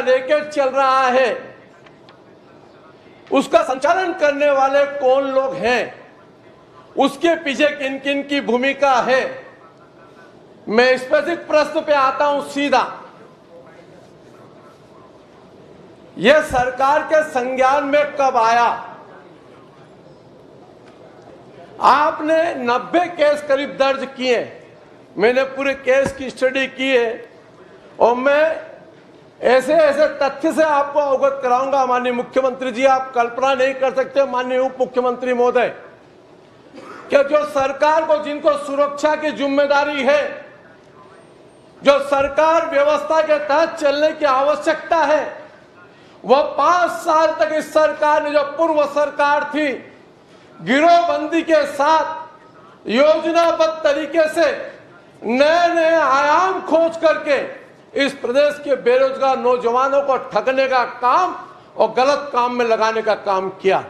Racket चल रहा है, उसका संचालन करने वाले कौन लोग हैं, उसके पीछे किन किन की भूमिका है। मैं स्पेसिफिक प्रश्न पे आता हूं सीधा। यह सरकार के संज्ञान में कब आया? आपने 90 केस करीब दर्ज किए। मैंने पूरे केस की स्टडी की है और मैं ऐसे ऐसे तथ्य से आपको अवगत कराऊंगा माननीय मुख्यमंत्री जी, आप कल्पना नहीं कर सकते माननीय उप मुख्यमंत्री महोदय, कि जो सरकार को, जिनको सुरक्षा की जिम्मेदारी है, जो सरकार व्यवस्था के तहत चलने की आवश्यकता है, वह 5 साल तक इस सरकार ने, जो पूर्व सरकार थी, गिरोहबंदी के साथ योजनाबद्ध तरीके से नए नए आयाम खोज करके इस प्रदेश के बेरोजगार नौजवानों को ठगने का काम और गलत काम में लगाने का काम किया।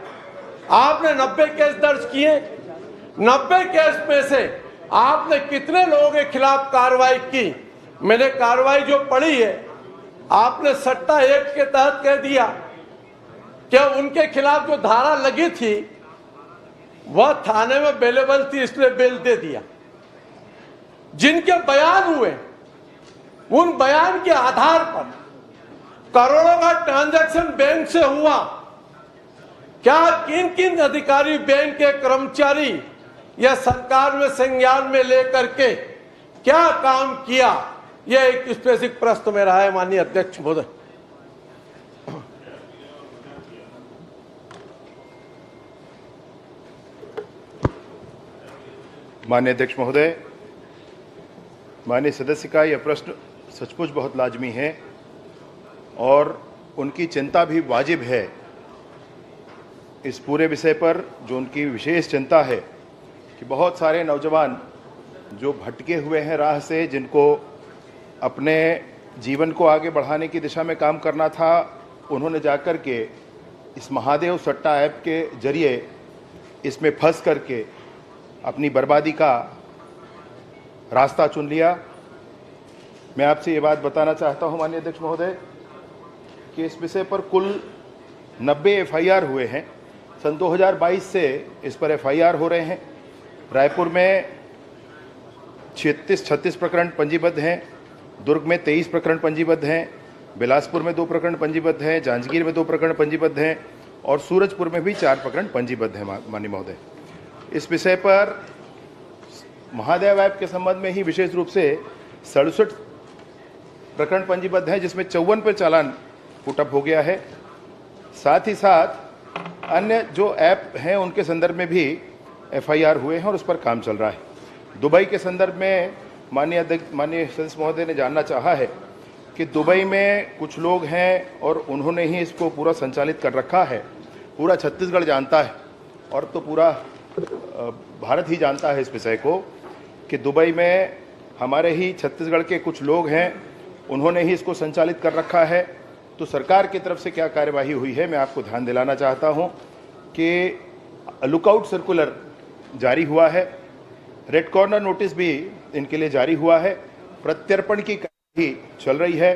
आपने 90 केस दर्ज किए। 90 केस में से आपने कितने लोगों के खिलाफ कार्रवाई की? मैंने कार्रवाई जो पढ़ी है, आपने सट्टा एक्ट के तहत कह दिया कि उनके खिलाफ जो धारा लगी थी वह थाने में अवेलेबल थी, इसलिए बेल दे दिया। जिनके बयान हुए, उन बयान के आधार पर करोड़ों का ट्रांजैक्शन बैंक से हुआ। क्या किन किन अधिकारी, बैंक के कर्मचारी या सरकार में संज्ञान में लेकर के क्या काम किया, यह एक स्पेसिफिक प्रश्न मेरा है माननीय अध्यक्ष महोदय। माननीय अध्यक्ष महोदय, माननीय सदस्य का यह प्रश्न सचमुच बहुत लाजमी है और उनकी चिंता भी वाजिब है। इस पूरे विषय पर जो उनकी विशेष चिंता है कि बहुत सारे नौजवान जो भटके हुए हैं राह से, जिनको अपने जीवन को आगे बढ़ाने की दिशा में काम करना था, उन्होंने जाकर के इस महादेव सट्टा ऐप के जरिए इसमें फंस करके अपनी बर्बादी का रास्ता चुन लिया। मैं आपसे ये बात बताना चाहता हूं माननीय अध्यक्ष महोदय कि इस विषय पर कुल 90 एफआईआर हुए हैं। सन 2022 से इस पर एफआईआर हो रहे हैं। रायपुर में 36 प्रकरण पंजीबद्ध हैं, दुर्ग में 23 प्रकरण पंजीबद्ध हैं, बिलासपुर में 2 प्रकरण पंजीबद्ध हैं, जांजगीर में 2 प्रकरण पंजीबद्ध हैं और सूरजपुर में भी 4 प्रकरण पंजीबद्ध हैं माननीय महोदय। इस विषय पर महादेव ऐप के संबंध में ही विशेष रूप से 67 प्रकरण पंजीबद्ध हैं, जिसमें 54 पर चालान पुटअप हो गया है। साथ ही साथ अन्य जो ऐप हैं उनके संदर्भ में भी एफआईआर हुए हैं और उस पर काम चल रहा है। दुबई के संदर्भ में माननीय सदस्य महोदय ने जानना चाहा है कि दुबई में कुछ लोग हैं और उन्होंने ही इसको पूरा संचालित कर रखा है। पूरा छत्तीसगढ़ जानता है और तो पूरा भारत ही जानता है इस विषय को कि दुबई में हमारे ही छत्तीसगढ़ के कुछ लोग हैं, उन्होंने ही इसको संचालित कर रखा है। तो सरकार की तरफ से क्या कार्यवाही हुई है, मैं आपको ध्यान दिलाना चाहता हूं कि लुकआउट सर्कुलर जारी हुआ है, रेड कॉर्नर नोटिस भी इनके लिए जारी हुआ है, प्रत्यर्पण की कार्यवाही चल रही है।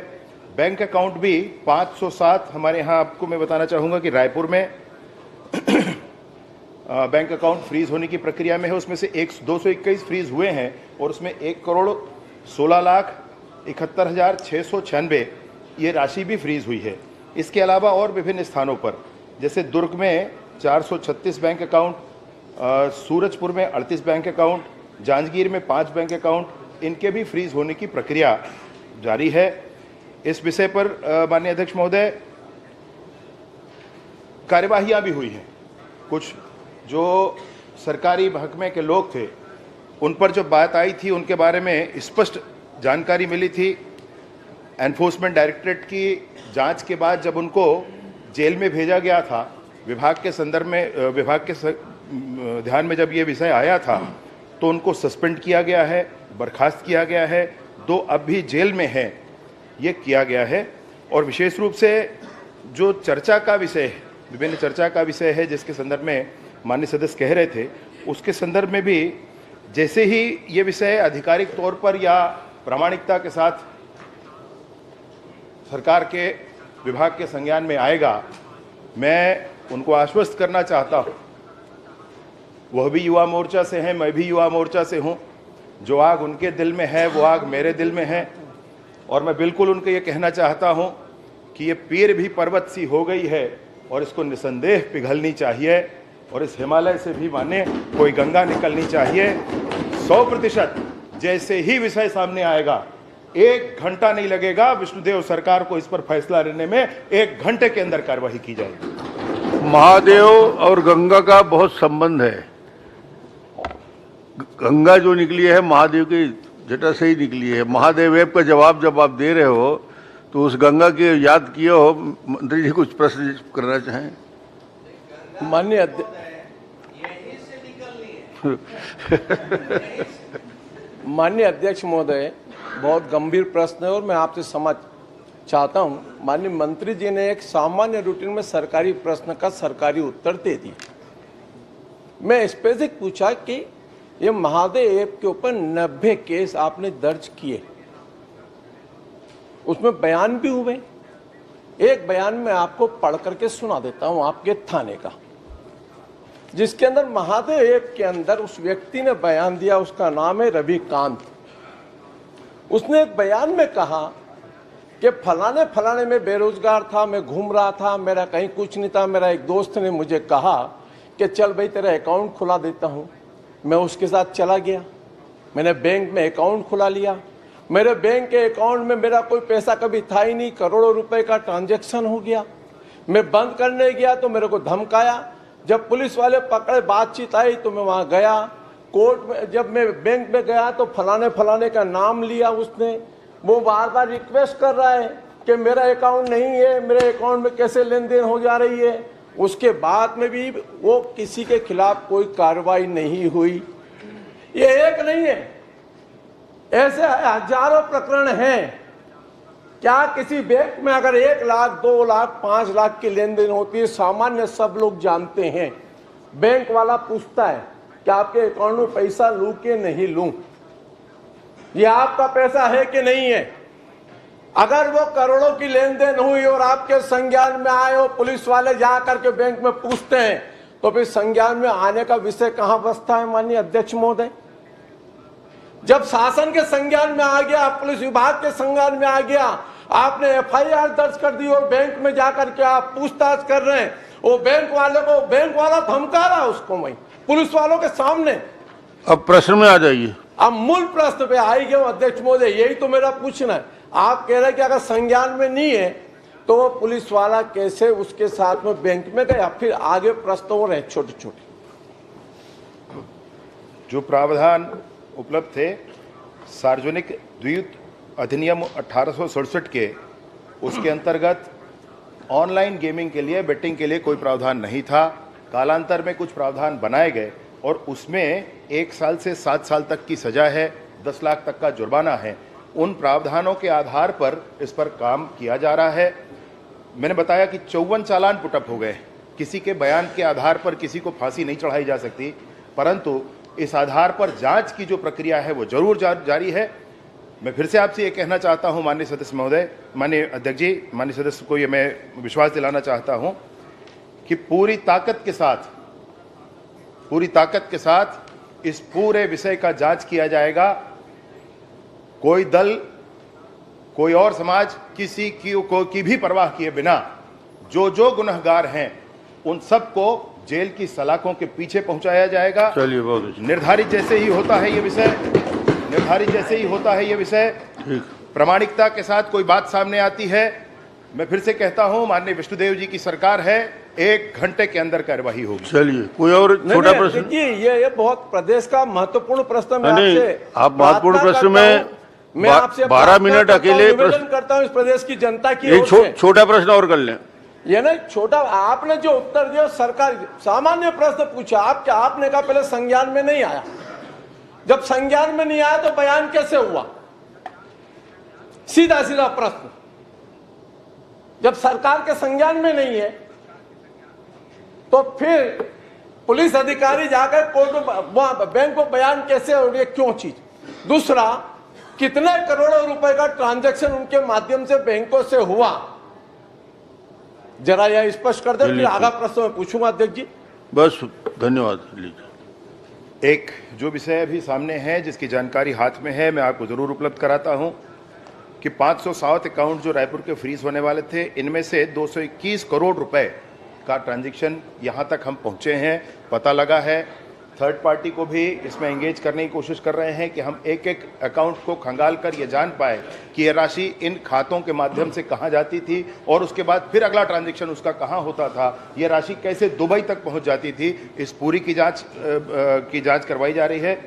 बैंक अकाउंट भी 507 हमारे यहाँ, आपको मैं बताना चाहूँगा कि रायपुर में बैंक अकाउंट फ्रीज होने की प्रक्रिया में है। उसमें से 221 फ्रीज हुए हैं और उसमें 1,16,71,696 ये राशि भी फ्रीज हुई है। इसके अलावा और विभिन्न स्थानों पर, जैसे दुर्ग में 436 बैंक अकाउंट, सूरजपुर में 38 बैंक अकाउंट, जांजगीर में 5 बैंक अकाउंट, इनके भी फ्रीज होने की प्रक्रिया जारी है। इस विषय पर माननीय अध्यक्ष महोदय कार्यवाहियां भी हुई हैं। कुछ जो सरकारी महकमे के लोग थे उन पर जो बात आई थी उनके बारे में स्पष्ट जानकारी मिली थी। एनफोर्समेंट डायरेक्टरेट की जांच के बाद जब उनको जेल में भेजा गया था, विभाग के संदर्भ में, विभाग के ध्यान में जब ये विषय आया था तो उनको सस्पेंड किया गया है, बर्खास्त किया गया है, 2 अब भी जेल में हैं, ये किया गया है। और विशेष रूप से जो चर्चा का विषय है, विभिन्न चर्चा का विषय है जिसके संदर्भ में माननीय सदस्य कह रहे थे, उसके संदर्भ में भी जैसे ही ये विषय आधिकारिक तौर पर या प्रामाणिकता के साथ सरकार के विभाग के संज्ञान में आएगा, मैं उनको आश्वस्त करना चाहता हूँ, वह भी युवा मोर्चा से हैं, मैं भी युवा मोर्चा से हूँ। जो आग उनके दिल में है वो आग मेरे दिल में है, और मैं बिल्कुल उनको ये कहना चाहता हूँ कि ये पीर भी पर्वत सी हो गई है और इसको निसंदेह पिघलनी चाहिए, और इस हिमालय से भी माने कोई गंगा निकलनी चाहिए। 100% जैसे ही विषय सामने आएगा, 1 घंटा नहीं लगेगा विष्णुदेव सरकार को इस पर फैसला लेने में, 1 घंटे के अंदर कार्रवाई की जाएगी। महादेव और गंगा का बहुत संबंध है। गंगा जो निकली है महादेव की जटा से ही निकली है। महादेव ऐप का जवाब जब आप दे रहे हो तो उस गंगा की याद किए हो। मंत्री जी कुछ प्रश्न करना चाहें? माननीय माननीय अध्यक्ष महोदय, बहुत गंभीर प्रश्न है और मैं आपसे समझ चाहता हूं। माननीय मंत्री जी ने एक सामान्य रूटीन में सरकारी प्रश्न का सरकारी उत्तर दे दिया। मैं स्पेसिफिक पूछा कि ये महादेव ऐप के ऊपर 90 केस आपने दर्ज किए, उसमें बयान भी हुए। एक बयान मैं आपको पढ़ करके सुना देता हूं आपके थाने का, जिसके अंदर महादेव ऐप के अंदर उस व्यक्ति ने बयान दिया। उसका नाम है रविकांत। उसने एक बयान में कहा कि फलाने फलाने में बेरोजगार था, मैं घूम रहा था, मेरा कहीं कुछ नहीं था। मेरा एक दोस्त ने मुझे कहा कि चल भाई तेरा अकाउंट खुला देता हूं। मैं उसके साथ चला गया, मैंने बैंक में अकाउंट खुला लिया। मेरे बैंक के अकाउंट में मेरा कोई पैसा कभी था ही नहीं, करोड़ों रुपए का ट्रांजैक्शन हो गया। मैं बंद करने गया तो मेरे को धमकाया। जब पुलिस वाले पकड़े, बातचीत आई तो मैं वहां गया। कोर्ट में जब मैं बैंक में गया तो फलाने फलाने का नाम लिया उसने। वो बार बार रिक्वेस्ट कर रहा है कि मेरा अकाउंट नहीं है, मेरे अकाउंट में कैसे लेन देन हो जा रही है। उसके बाद में भी वो किसी के खिलाफ कोई कार्रवाई नहीं हुई। ये एक नहीं है, ऐसे हजारों प्रकरण हैं। क्या किसी बैंक में अगर 1 लाख, 2 लाख, 5 लाख की लेन देन होती है, सामान्य सब लोग जानते हैं। बैंक वाला पूछता है कि आपके अकाउंट में पैसा लूं कि नहीं लूं, ये आपका पैसा है कि नहीं है। अगर वो करोड़ों की लेन देन हुई और आपके संज्ञान में आए और पुलिस वाले जा करके बैंक में पूछते हैं, तो फिर संज्ञान में आने का विषय कहां बसता है? माननीय अध्यक्ष महोदय, जब शासन के संज्ञान में आ गया, पुलिस विभाग के संज्ञान में आ गया, आपने FIR दर्ज कर दी और बैंक में जाकर के आप पूछताछ कर रहे हैं, वो बैंक वाले को, बैंक वाला धमका रहा है उसको वहीं पुलिस वालों के सामने। अब प्रश्न में आ जाइए। अब मूल प्रश्न पे आई गए अध्यक्ष महोदय, यही तो मेरा पूछना है। आप कह रहे हैं कि अगर संज्ञान में नहीं है तो वो पुलिस वाला कैसे उसके साथ में बैंक में गया? फिर आगे प्रश्न हो रहे छोटे छोटे। जो प्रावधान उपलब्ध थे सार्वजनिक द्वीप अधिनियम 1867 के, उसके अंतर्गत ऑनलाइन गेमिंग के लिए, बेटिंग के लिए कोई प्रावधान नहीं था। कालांतर में कुछ प्रावधान बनाए गए और उसमें 1 साल से 7 साल तक की सजा है, 10 लाख तक का जुर्माना है। उन प्रावधानों के आधार पर इस पर काम किया जा रहा है। मैंने बताया कि 54 चालान पुटअप हो गए। किसी के बयान के आधार पर किसी को फांसी नहीं चढ़ाई जा सकती, परंतु इस आधार पर जांच की जो प्रक्रिया है वो जरूर जारी है। मैं फिर से आपसे ये कहना चाहता हूं माननीय सदस्य महोदय, माननीय अध्यक्ष जी, माननीय सदस्य को ये मैं विश्वास दिलाना चाहता हूं कि पूरी ताकत के साथ इस पूरे विषय का जांच किया जाएगा। कोई दल, कोई और समाज, किसी की भी परवाह किए बिना जो गुनहगार हैं उन सबको जेल की सलाखों के पीछे पहुंचाया जाएगा। चलिए, बहुत अच्छा। निर्धारित जैसे ही होता है ये विषय, प्रामाणिकता के साथ कोई बात सामने आती है, मैं फिर से कहता हूं माननीय विष्णुदेव जी की सरकार है, 1 घंटे के अंदर कार्यवाही होगी। चलिए, कोई और छोटा प्रश्न? ये बहुत प्रदेश का महत्वपूर्ण प्रश्न है। आपसे आप महत्वपूर्ण प्रश्न में मैं आपसे 12 मिनट अकेले निवेदन करता हूं इस प्रदेश की जनता की ओर से। छोटा प्रश्न और कर लें। ये नहीं छोटा, आपने जो उत्तर दिया सरकार सामान्य प्रश्न पूछा, आपने कहा पहले संज्ञान में नहीं आया। जब संज्ञान में नहीं आया तो बयान कैसे हुआ? सीधा सीधा प्रश्न। जब सरकार के संज्ञान में नहीं है तो फिर पुलिस अधिकारी जाकर कोर्ट में, बैंक को बयान कैसे हो रही है, क्यों चीज? दूसरा, कितने करोड़ों रुपए का ट्रांजैक्शन उनके माध्यम से बैंकों से हुआ, जरा यह स्पष्ट कर दे, फिर चलिए, आगा प्रश्न मैं पूछूंगा अध्यक्ष जी। बस धन्यवाद लीजिए। एक जो विषय अभी सामने है जिसकी जानकारी हाथ में है, मैं आपको जरूर उपलब्ध कराता हूं कि 507 अकाउंट जो रायपुर के फ्रीज होने वाले थे, इनमें से 221 करोड़ रुपए का ट्रांजैक्शन यहां तक हम पहुंचे हैं, पता लगा है। थर्ड पार्टी को भी इसमें एंगेज करने की कोशिश कर रहे हैं कि हम एक एक अकाउंट को खंगाल कर ये जान पाए कि ये राशि इन खातों के माध्यम से कहां जाती थी और उसके बाद फिर अगला ट्रांजैक्शन उसका कहां होता था, ये राशि कैसे दुबई तक पहुंच जाती थी। इस पूरी की जांच करवाई जा रही है।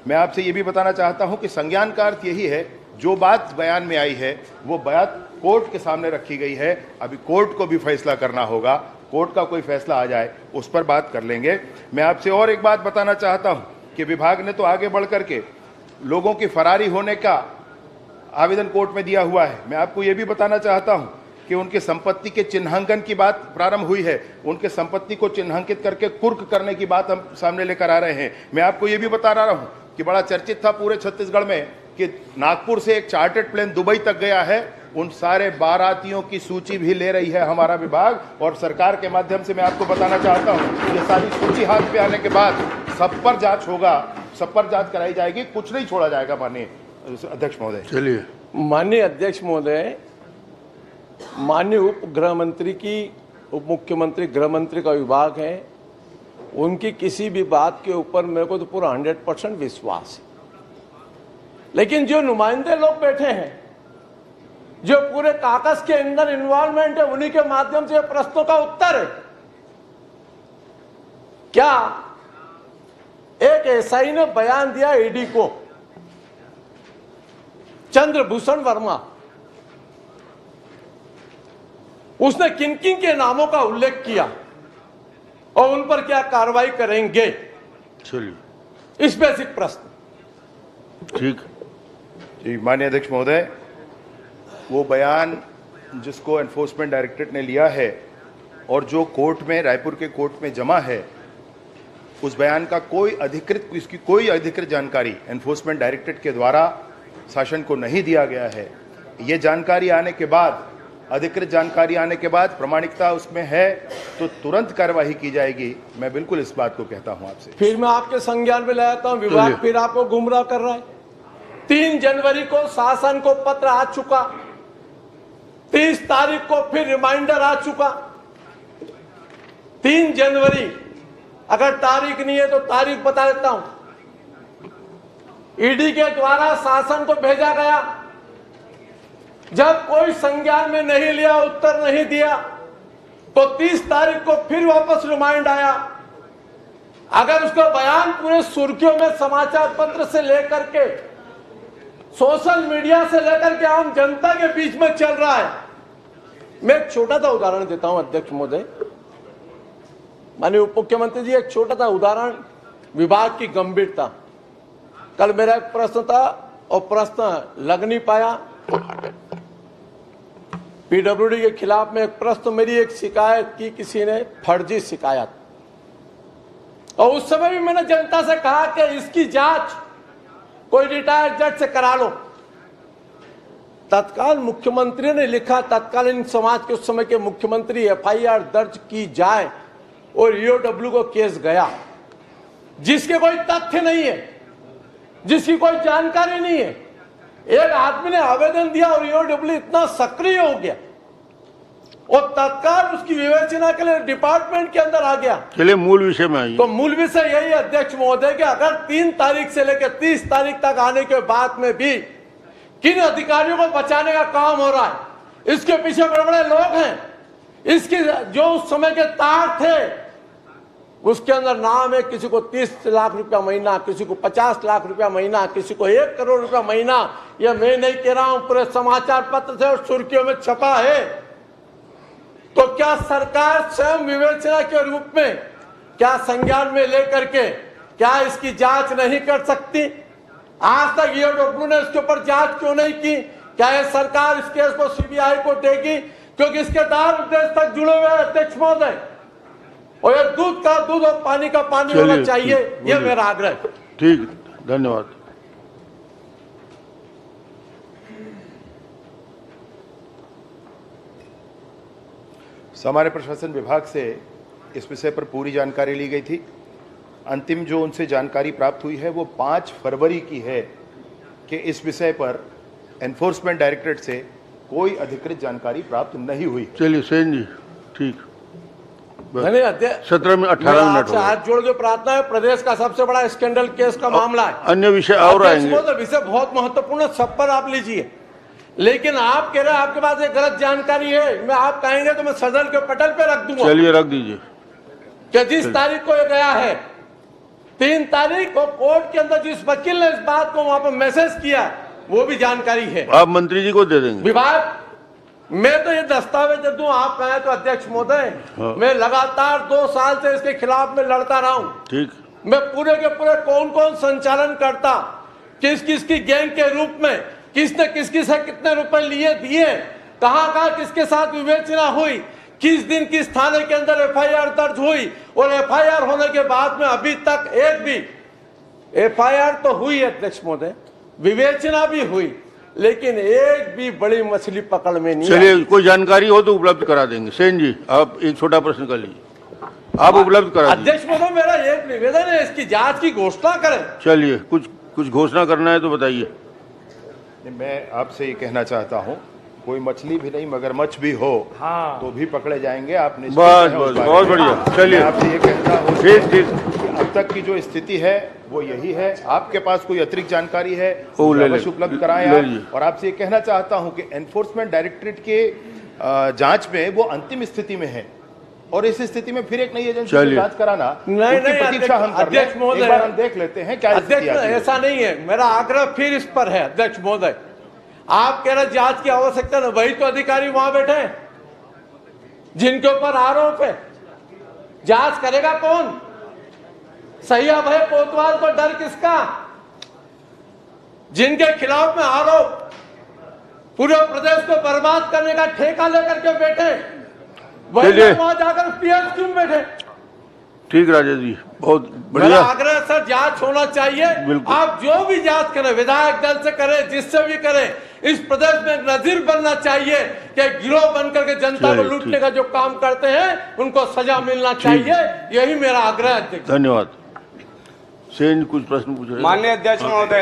मैं आपसे ये भी बताना चाहता हूं कि संज्ञान का अर्थ यही है, जो बात बयान में आई है वो बात कोर्ट के सामने रखी गई है। अभी कोर्ट को भी फैसला करना होगा, कोर्ट का कोई फैसला आ जाए उस पर बात कर लेंगे। मैं आपसे और एक बात बताना चाहता हूं कि विभाग ने तो आगे बढ़ करके लोगों की फरारी होने का आवेदन कोर्ट में दिया हुआ है। मैं आपको यह भी बताना चाहता हूं कि उनके संपत्ति के चिन्हांकन की बात प्रारंभ हुई है, उनके संपत्ति को चिन्हांकित करके कुर्क करने की बात हम सामने लेकर आ रहे हैं। मैं आपको यह भी बता रहा हूं कि बड़ा चर्चित था पूरे छत्तीसगढ़ में कि नागपुर से एक चार्टर्ड प्लेन दुबई तक गया है। उन सारे बारातियों की सूची भी ले रही है हमारा विभाग, और सरकार के माध्यम से मैं आपको बताना चाहता हूं ये सारी सूची हाथ पे आने के बाद सब पर जांच होगा, सब पर जांच कराई जाएगी, कुछ नहीं छोड़ा जाएगा। माननीय अध्यक्ष महोदय। चलिए। माननीय अध्यक्ष महोदय, माननीय उप गृह मंत्री की, उप मुख्यमंत्री गृह मंत्री का विभाग है, उनकी किसी भी बात के ऊपर मेरे को तो पूरा 100% विश्वास है। लेकिन जो नुमाइंदे लोग बैठे हैं, जो पूरे कागज के अंदर इन्वॉल्वमेंट है, उन्हीं के माध्यम से प्रश्नों का उत्तर है। क्या एक एसआई ने बयान दिया ईडी को, चंद्रभूषण वर्मा, उसने किन किन के नामों का उल्लेख किया और उन पर क्या कार्रवाई करेंगे? चलिए, स्पेसिफिक प्रश्न। ठीक जी। माननीय अध्यक्ष महोदय, वो बयान जिसको एनफोर्समेंट डायरेक्टरेट ने लिया है और जो कोर्ट में, रायपुर के कोर्ट में जमा है, उस बयान का इसकी कोई अधिकृत जानकारी एनफोर्समेंट डायरेक्टरेट के द्वारा शासन को नहीं दिया गया है। ये जानकारी आने के बाद, अधिकृत जानकारी आने के बाद, प्रामाणिकता उसमें है तो तुरंत कार्यवाही की जाएगी। मैं बिल्कुल इस बात को कहता हूं आपसे। फिर मैं आपके संज्ञान में लाता हूं, विभाग फिर आपको गुमराह कर रहा है। 3 जनवरी को शासन को पत्र आ चुका, 30 तारीख को फिर रिमाइंडर आ चुका। 3 जनवरी, अगर तारीख नहीं है तो तारीख बता देता हूं। ईडी के द्वारा शासन को भेजा गया, जब कोई संज्ञान में नहीं लिया, उत्तर नहीं दिया, तो 30 तारीख को फिर वापस रिमाइंड आया। अगर उसका बयान पूरे सुर्खियों में समाचार पत्र से लेकर के, सोशल मीडिया से लेकर के आम जनता के बीच में चल रहा है। मैं एक छोटा सा उदाहरण देता हूं अध्यक्ष महोदय, माननीय उप मुख्यमंत्री जी, एक छोटा सा उदाहरण, विभाग की गंभीरता। कल मेरा एक प्रश्न था और प्रश्न लग नहीं पाया। पीडब्ल्यूडी के खिलाफ में एक प्रश्न, मेरी एक शिकायत की किसी ने, फर्जी शिकायत, और उस समय भी मैंने जनता से कहा कि इसकी जांच कोई रिटायर्ड जज से करा लो। तत्काल मुख्यमंत्री ने लिखा, तत्कालीन समाज के उस समय के मुख्यमंत्री, एफआईआर दर्ज की जाए और ईओडब्ल्यू को केस गया, जिसके कोई तथ्य नहीं है, जिसकी कोई जानकारी नहीं है। एक आदमी ने आवेदन दिया और ईओडब्ल्यू इतना सक्रिय हो गया और तत्काल उसकी विवेचना के लिए डिपार्टमेंट के अंदर आ गया। चलिए मूल विषय में आइए। तो मूल विषय यही है अध्यक्ष महोदय कि अगर 3 तारीख से लेकर 30 तारीख तक आने के बाद में भी किन अधिकारियों को बचाने का काम हो रहा है, इसके पीछे बड़े बड़े लोग हैं। इसकी जो उस समय के तार थे, उसके अंदर नाम है, किसी को 30 लाख रुपया महीना, किसी को 50 लाख रुपया महीना, किसी को 1 करोड़ रुपया महीना। यह मैं नहीं कह रहा हूं, पूरे समाचार पत्र से और सुर्खियों में छपा है। तो क्या सरकार स्वयं विवेचना के रूप में, क्या संज्ञान में लेकर के, क्या इसकी जांच नहीं कर सकती? आज तक ईओडब्ल्यू ने इसके ऊपर जांच क्यों नहीं की? क्या यह सरकार इस केस को सीबीआई को देगी? क्योंकि इसके दार उद्देश्य तक जुड़े हुए अध्यक्ष महोदय, और ये दूध का दूध और पानी का पानी होना चाहिए, यह मेरा आग्रह है। ठीक, धन्यवाद। सामान्य प्रशासन विभाग से इस विषय पर पूरी जानकारी ली गई थी। अंतिम जो उनसे जानकारी प्राप्त हुई है वो 5 फरवरी की है कि इस विषय पर एनफोर्समेंट डायरेक्टरेट से कोई अधिकृत जानकारी प्राप्त नहीं हुई। चलिए सेन जी, ठीक। नहीं अध्यक्ष, 17 में 18 मिनट हो गए। हाथ जोड़ के प्रार्थना है, प्रदेश का सबसे बड़ा स्कैंडल केस का मामला है। अन्य विषय और आएंगे। विषय बहुत महत्वपूर्ण, सब पर आप लीजिए, लेकिन आप कह रहे हैं आपके पास एक गलत जानकारी है। मैं आप कहेंगे तो मैं सदन के पटल पे रख दूंगा। चलिए रख दीजिए कि जिस तारीख को ये गया है 3 तारीख को कोर्ट के अंदर जिस वकील ने इस बात को वहां पर मैसेज किया वो भी जानकारी है। आप मंत्री जी को दे देंगे। विभाग मैं तो ये दस्तावेज दे दूं, आप कहें तो अध्यक्ष महोदय। हाँ। मैं लगातार 2 साल से इसके खिलाफ में लड़ता रहा हूं। ठीक। मैं पूरे के पूरे कौन कौन संचालन करता, किस किस की गैंग के रूप में, किसने किस किस से कितने रुपए लिए दिए, कहां कहां किसके साथ विवेचना हुई, किस दिन किस थाने के अंदर एफआईआर दर्ज हुई, और एफआईआर होने के बाद में अभी तक एक भी एफआईआर तो हुई अध्यक्ष महोदय, विवेचना भी हुई, लेकिन एक भी बड़ी मछली पकड़ में नहीं। चलिए कोई जानकारी हो तो उपलब्ध करा देंगे। सेन जी, आप एक छोटा प्रश्न कर लीजिए, आप उपलब्ध करा दीजिए। अध्यक्ष महोदय मेरा एक निवेदन है, इसकी जांच की घोषणा करें। चलिए कुछ घोषणा करना है तो बताइए। मैं आपसे ये कहना चाहता हूँ, कोई मछली भी नहीं मगरमच्छ भी हो तो भी पकड़े जाएंगे। आप बस बहुत बढ़िया। चलिए आपसे ये कहता हूँ ठीक। अब तक की जो स्थिति है वो यही है। आपके पास कोई अतिरिक्त जानकारी है वो ले अवश्य उपलब्ध कराएं आप। और आपसे ये कहना चाहता हूँ कि एनफोर्समेंट डायरेक्टरेट के जांच में वो अंतिम स्थिति में है, और इस स्थिति में फिर एक नई एजेंसी से जांच कराना, नहीं प्रतीक्षा हम कर अध्यक्ष महोदय, एक बार हम देख लेते हैं क्या अध्यक्ष। ऐसा नहीं है, मेरा आग्रह फिर इस पर है अध्यक्ष महोदय। आप कह रहे जांच की आवश्यकता नहीं, वही तो अधिकारी वहां बैठे हैं जिनके ऊपर आरोप है। जांच करेगा कौन? सैया भाई कोतवाल को डर किसका? जिनके खिलाफ में आरोप पूरे प्रदेश को बर्बाद करने का ठेका लेकर के बैठे, वही वहां जाकर पीएस क्यों बैठे? ठीक राजेश जी, बहुत मेरा बढ़िया। आग्रह सर, जांच होना चाहिए। आप जो भी जांच करें, विधायक दल से करें, जिससे भी करें, इस प्रदेश में एक नजीर बनना चाहिए कि गिरोह बनकर के जनता को लूटने का जो काम करते हैं उनको सजा मिलना चाहिए। यही मेरा आग्रह है। धन्यवाद। सेन कुछ प्रश्न पूछ रहे हैं। माननीय अध्यक्ष महोदय,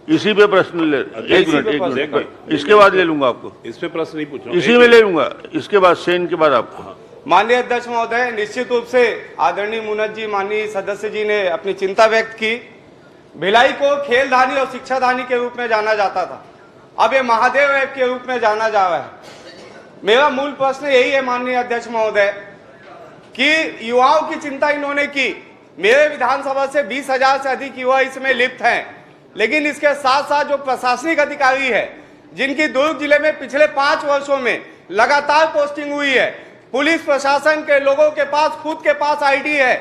इसी पे प्रश्न ले, एक मिनट इसके बाद ले लूंगा आपको। इस पे प्रश्न नहीं पूछ रहा, इसी में ले लूंगा, इसके बाद सेन के बाद आपको। माननीय अध्यक्ष महोदय, निश्चित रूप से आदरणीय मुनत जी, माननीय सदस्य जी ने अपनी चिंता व्यक्त की। भिलाई को खेलधानी और शिक्षाधानी के रूप में जाना जाता था, अब ये महादेव ऐप के रूप में जाना जा रहा है। मेरा मूल प्रश्न यही है माननीय अध्यक्ष महोदय कि युवाओं की चिंता इन्होंने की। मेरे विधानसभा से 20,000 से अधिक युवा इसमें लिप्त हैं, लेकिन इसके साथ साथ जो प्रशासनिक अधिकारी है, जिनकी दुर्ग जिले में पिछले 5 वर्षों में लगातार पोस्टिंग हुई है, पुलिस प्रशासन के लोगों के पास खुद के पास आईडी है,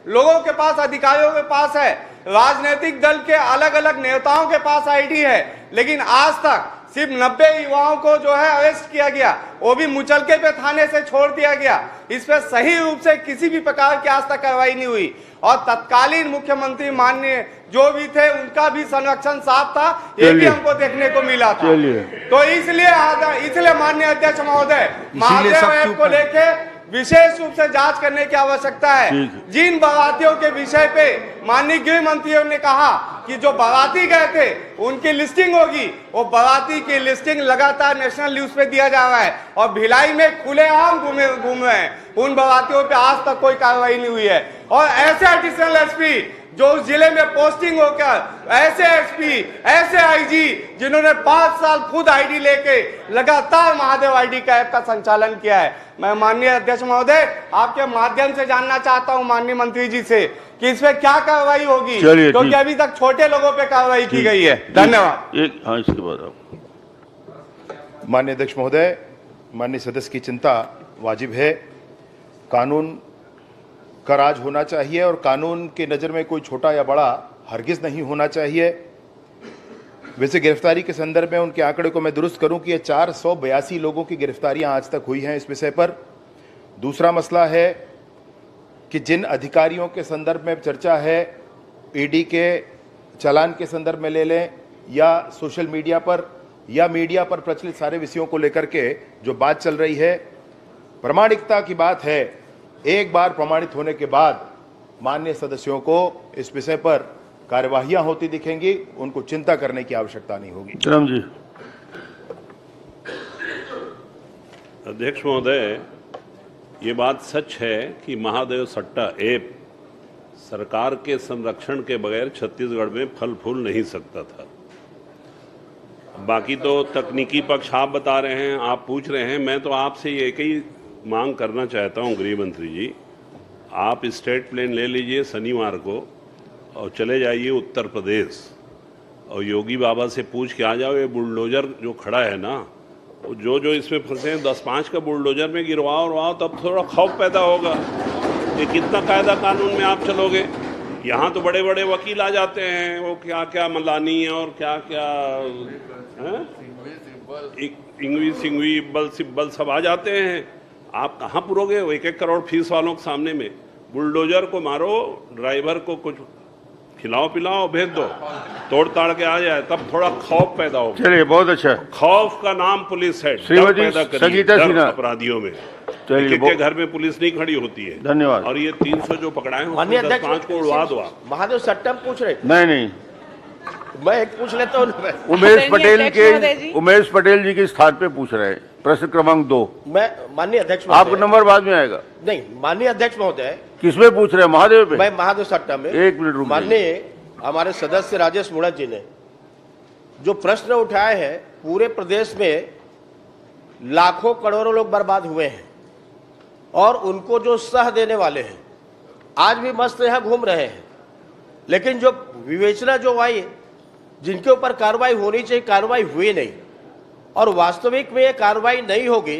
लोगों के पास, अधिकारियों के पास है, राजनीतिक दल के अलग अलग नेताओं के पास आईडी है, लेकिन आज तक सिर्फ 90 युवाओं को जो है अरेस्ट किया गया, वो भी मुचलके पे थाने से छोड़ दिया गया। इस पे सही रूप से किसी भी प्रकार की आज तक कार्रवाई नहीं हुई, और तत्कालीन मुख्यमंत्री माननीय जो भी थे उनका भी संरक्षण साफ था, ये भी हमको देखने को मिला था। तो इसलिए माननीय अध्यक्ष महोदय, महादेव ऐप को लेके विशेष रूप से जांच करने की आवश्यकता है। जिन बारातियों के विषय पे माननीय गृह मंत्रियों ने कहा कि जो बाराती गए थे उनकी लिस्टिंग होगी, वो बाराती की लिस्टिंग लगातार नेशनल न्यूज पे दिया जा रहा है, और भिलाई में खुलेआम घूम रहे हैं। उन बारातियों पे आज तक कोई कार्रवाई नहीं हुई है। और ऐसे एडिशनल एसपी जो उस जिले में पोस्टिंग होकर, ऐसे एसपी, ऐसे आईजी जिन्होंने 5 साल खुद आईडी लेके लगातार महादेव आईडी का ऐप का संचालन किया है। मैं माननीय अध्यक्ष महोदय आपके माध्यम से जानना चाहता हूं माननीय मंत्री जी से कि इस पे क्या कार्रवाई होगी, क्योंकि अभी तक छोटे लोगों पे कार्रवाई की गई है। धन्यवाद। इसके बाद आप। माननीय अध्यक्ष महोदय, माननीय सदस्य की चिंता वाजिब है। कानून का राज होना चाहिए, और कानून की नज़र में कोई छोटा या बड़ा हरगिज नहीं होना चाहिए। वैसे गिरफ्तारी के संदर्भ में उनके आंकड़े को मैं दुरुस्त करूं कि ये 482 लोगों की गिरफ्तारियां आज तक हुई हैं इस विषय पर। दूसरा मसला है कि जिन अधिकारियों के संदर्भ में चर्चा है, ईडी के चालान के संदर्भ में ले लें, या सोशल मीडिया पर या मीडिया पर प्रचलित सारे विषयों को लेकर के जो बात चल रही है, प्रामाणिकता की बात है। एक बार प्रमाणित होने के बाद माननीय सदस्यों को इस विषय पर कार्यवाहियां होती दिखेंगी, उनको चिंता करने की आवश्यकता नहीं होगी। राम जी। अध्यक्ष महोदय, ये बात सच है कि महादेव सट्टा ऐप सरकार के संरक्षण के बगैर छत्तीसगढ़ में फल फूल नहीं सकता था। बाकी तो तकनीकी पक्ष आप बता रहे हैं, आप पूछ रहे हैं, मैं तो आपसे एक ही मांग करना चाहता हूं गृह मंत्री जी, आप स्टेट प्लेन ले लीजिए शनिवार को और चले जाइए उत्तर प्रदेश और योगी बाबा से पूछ के आ जाओ, ये बुलडोजर जो खड़ा है ना, जो जो इसमें फंसे हैं 10-5 का बुलडोजर में गिरवाओ, तब थोड़ा खौफ पैदा होगा। ये कितना कायदा कानून में आप चलोगे? यहाँ तो बड़े बड़े वकील आ जाते हैं, वो क्या क्या मलानी है और क्या क्या इंग्वी इब्बल सिब्बल सब आ जाते हैं। आप कहाँ पुरोगे 1-1 करोड़ फीस वालों के सामने में? बुलडोजर को मारो, ड्राइवर को कुछ खिलाओ पिलाओ, भेज दो, तोड़ ताड़ के आ जाए, तब थोड़ा खौफ पैदा हो। चलिए, बहुत अच्छा। खौफ का नाम पुलिस है। श्रीमती संगीता सिन्हा अपराधियों में चलिए, के घर में पुलिस नहीं खड़ी होती है। धन्यवाद। और ये 300 जो पकड़ाए हैं 10-5 को उड़वा दो आप। महादेव सट्टा पूछ रहे? नहीं, मैं एक पूछ लेता हूँ। उमेश पटेल जी के स्थान पे पूछ रहे हैं, प्रश्न क्रमांक 2। मैं माननीय अध्यक्ष, आपका नंबर बाद में आएगा। नहीं, माननीय अध्यक्ष महोदय, किसमें पूछ रहे हैं? महादेव पे? मैं महादेव सट्टा में। 1 मिनट रुक। माननीय हमारे सदस्य राजेश मुणत जी ने जो प्रश्न उठाए हैं, पूरे प्रदेश में लाखों करोड़ों लोग बर्बाद हुए हैं और उनको जो सह देने वाले हैं आज भी मस्त यहाँ घूम रहे हैं, लेकिन जो विवेचना जो आई, जिनके ऊपर कार्रवाई होनी चाहिए, कार्रवाई हुई नहीं, और वास्तविक में ये कार्रवाई नहीं होगी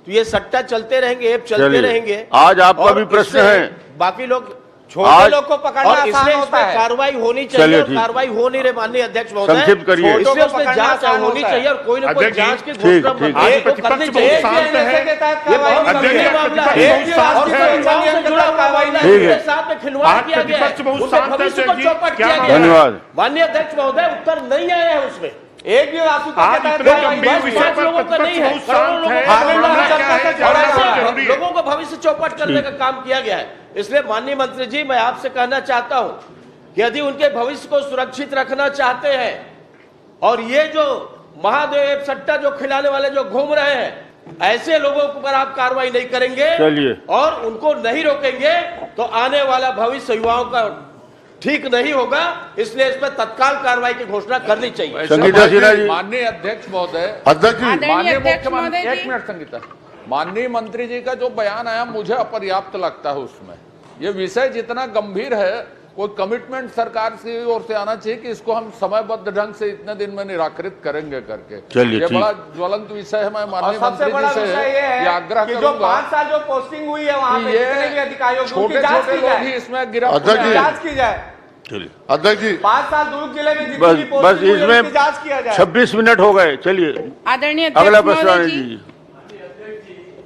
तो ये सट्टा चलते रहेंगे, ऐप चलते रहेंगे। आज आपका भी प्रश्न है, बाकी लोग छोटे लोग को पकड़ना आसान होता है, कार्रवाई होनी चाहिए और कार्रवाई हो नहीं रही। माननीय अध्यक्ष महोदय, संक्षिप्त करिए। इसलिए उसमें जांच होनी चाहिए और कोई ना कोई जांच की घोषणा करनी चाहिए। साथ में खिलवाड़ किया गया है, उनके भविष्य को चौपट किया गया है। धन्यवाद। माननीय अध्यक्ष महोदय, उत्तर नहीं आया है उसमें। एक भी लोगों को भविष्य चौपट करने का काम किया गया है। इसलिए माननीय मंत्री जी, मैं आपसे कहना चाहता हूं कि यदि उनके भविष्य को सुरक्षित रखना चाहते हैं और ये जो महादेव सट्टा जो खिलाने वाले जो घूम रहे हैं, ऐसे लोगों पर आप कार्रवाई नहीं करेंगे और उनको नहीं रोकेंगे तो आने वाला भविष्य युवाओं का ठीक नहीं होगा। इसलिए इस पर तत्काल कार्रवाई की घोषणा करनी चाहिए। संगीता सिन्हा जी। माननीय अध्यक्ष महोदय, माननीय मुख्यमंत्री, एक मिनट संगीता, माननीय मंत्री जी का जो बयान आया मुझे अपर्याप्त लगता है। उसमें ये विषय जितना गंभीर है, कोई कमिटमेंट सरकार की ओर से आना चाहिए कि इसको हम समयबद्ध ढंग से इतने दिन में निराकृत करेंगे करके। ये बड़ा ज्वलंत विषय है। मैं माननीय मंत्री जी से आग्रह करूंगा, जो 5 साल जो पोस्टिंग हुई है वहाँ पे जितने भी अधिकारियों की छोटे छोटे लोग ही इसमें गिरफ्तार जांच की जाए। अध्यक्ष जी, 5 साल दुर्ग जिले में बस जितनी पोस्टिंग हुई है उसकी जांच किया जाए। 26 मिनट हो गए। चलिए, आदरणीय अगला प्रश्न जी।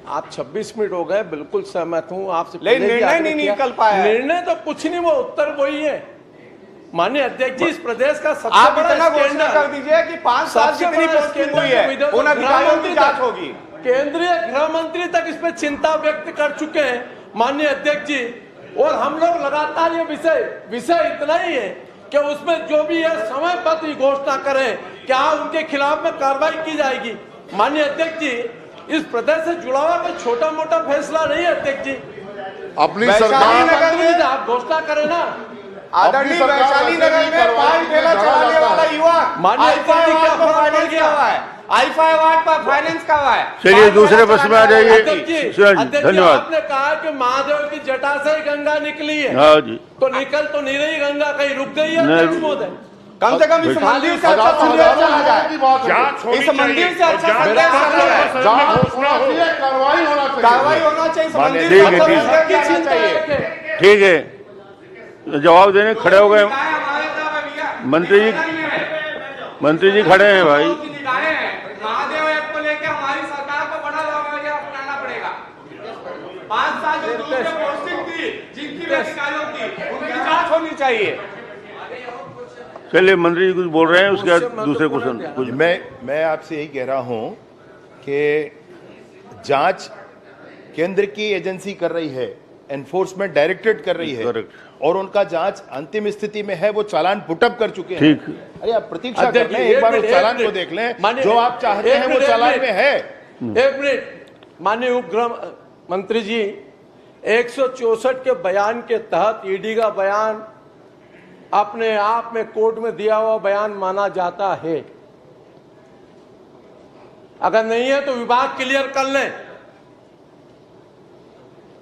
आप 26 मिनट हो गए, बिल्कुल सहमत हूं आपसे। लेकिन निर्णय नहीं निकल पाया। निर्णय तो कुछ नहीं, वो उत्तर वही है। माननीय अध्यक्ष जी, इस प्रदेश का सबसे आप बड़ा इतना घोषणा कर दीजिए कि 5 साल जितनी पोस्टिंग हुई है उन अधिकारियों की जांच होगी। केंद्रीय गृह मंत्री तक इस पर चिंता व्यक्त कर चुके हैं माननीय अध्यक्ष जी, और हम लोग लगातार ये विषय इतना ही है कि उसमें जो भी है समयबद्ध घोषणा करें, क्या उनके खिलाफ में कार्रवाई की जाएगी। माननीय अध्यक्ष जी, इस प्रदेश से जुड़ा हुआ कोई छोटा मोटा फैसला नहीं है अध्यक्ष जी। अपनी सरकार आप घोषणा करें ना। आदरणीय वैशाली नगर में पान ठेला चलाने वाला युवा आईफा अवार्ड पर फाइनेंस किया हुआ है, आईफा अवार्ड पर फाइनेंस का हुआ है। चलिए, दूसरे प्रश्न में आ जाइए। धन्यवाद। आपने कहा कि महादेव की जटा से गंगा निकली है। हाँ जी, तो निकल तो नहीं रही गंगा, कहीं रुक गई है अध्यक्ष महोदय? कम से कम इस मंदिर से अच्छा संदेश चला जाए, इस मंदिर से अच्छा संदेश चला जाए, कार्रवाई होना चाहिए, इस मंदिर से अच्छा संदेश चाहिए। ठीक है, जवाब देने खड़े हो गए मंत्री जी खड़े हैं भाई। महादेव ऐप को लेकर हमारी सरकार को बड़ा रवैया अपनाना पड़ेगा। 5 साल जो दूसरे पोस्टिंग थी, जिनकी अधिकारियों की, उनकी जांच होनी चाहिए। चलिए, मंत्री जी कुछ बोल रहे हैं, उसके बाद दूसरे क्वेश्चन। मैं आपसे यही कह रहा हूं कि जांच केंद्र की एजेंसी कर रही है, एनफोर्समेंट डायरेक्टरेट कर रही है, और उनका जांच अंतिम स्थिति में है, वो चालान पुटअप कर चुके हैं। अरे आप प्रतीक्षा कर लें, एक बार उस चालान को देख लें, जो आप चाहते हैं वो चालान में है। एक मिनट, माननीय उपगृह मंत्री जी, 164 के बयान के तहत ईडी का बयान अपने आप में कोर्ट में दिया हुआ बयान माना जाता है। अगर नहीं है तो विभाग क्लियर कर लें।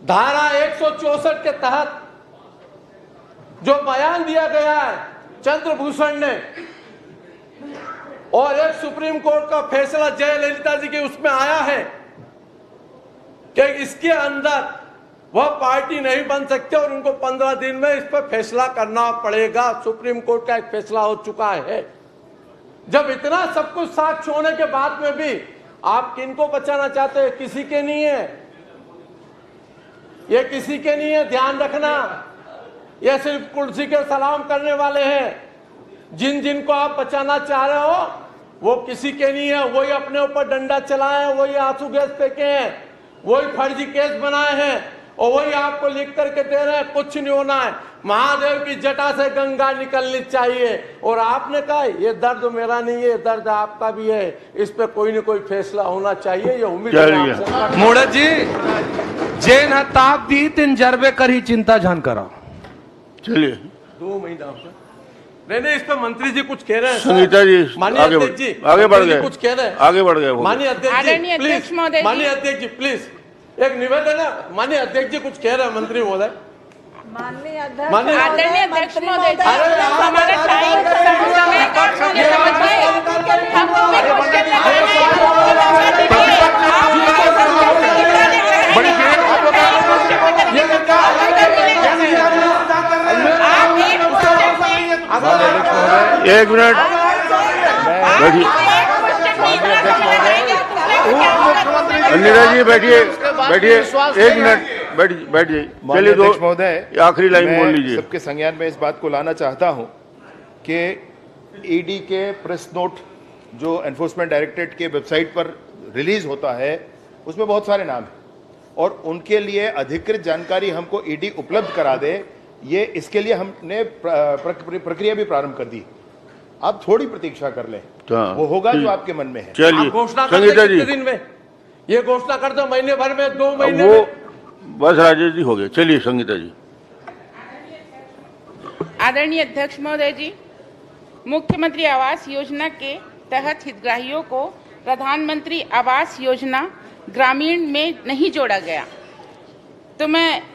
धारा 164 के तहत जो बयान दिया गया है चंद्रभूषण ने, और एक सुप्रीम कोर्ट का फैसला जयललिता जी के उसमें आया है कि इसके अंदर वह पार्टी नहीं बन सकते और उनको 15 दिन में इस पर फैसला करना पड़ेगा। सुप्रीम कोर्ट का एक फैसला हो चुका है। जब इतना सब कुछ साक्ष्य होने के बाद में भी आप किनको बचाना चाहते हैं? किसी के नहीं है, ये किसी के नहीं है, ध्यान रखना। ये सिर्फ कुर्सी के सलाम करने वाले हैं। जिन जिनको आप बचाना चाह रहे हो वो किसी के नहीं है। वही अपने ऊपर डंडा चलाए हैं, वही आंसू गैस फेंके हैं, वही फर्जी केस बनाए हैं, और वही आपको लिख करके दे रहे हैं कुछ नहीं होना है, महादेव की जटा से गंगा निकलनी चाहिए। और आपने कहा ये दर्द मेरा नहीं है, दर्द आपका भी है, इस पे कोई न कोई फैसला होना चाहिए। ये उम्मीद है। मोड़े जी जेन ताक दी तीन जरबे कर ही चिंता जान करा। चलिए 2 महीना नहीं, इस पे मंत्री जी कुछ कह रहे हैं। संगीता जी आगे बढ़ गए, कुछ कह रहे हैं, आगे बढ़ गए। माननीय अध्यक्ष जी अध्यक्ष प्लीज, महोदय जी। माननीय अध्यक्ष जी प्लीज एक निवेदन है। माननीय अध्यक्ष जी कुछ कह रहे हैं मंत्री महोदय। आदरणीय अध्यक्ष महोदय जी, अरे हमारा टाइम समय समझिए, हमको भी क्वेश्चन एक मिनट बैठिए, नीरज जी बैठिए, एक मिनट बैठिए। चलिए दो महोदय, आखिरी लाइन बोल लीजिए। सबके संज्ञान में इस बात को लाना चाहता हूं कि ईडी के प्रेस नोट जो एनफोर्समेंट डायरेक्टरेट के वेबसाइट पर रिलीज होता है उसमें बहुत सारे नाम हैं, और उनके लिए अधिकृत जानकारी हमको ईडी उपलब्ध करा दे, ये इसके लिए हमने प्रक्रिया भी प्रारंभ कर दी। आप थोड़ी प्रतीक्षा कर लें, वो होगा जो आपके मन में है। चलिए घोषणा संगीता जी, दिन में ये घोषणा कर दो, महीने भर में, 2 महीने वो में। बस राजेश जी हो गए। चलिए संगीता जी। आदरणीय अध्यक्ष महोदय जी, मुख्यमंत्री आवास योजना के तहत हितग्राहियों को प्रधानमंत्री आवास योजना ग्रामीण में नहीं जोड़ा गया। तो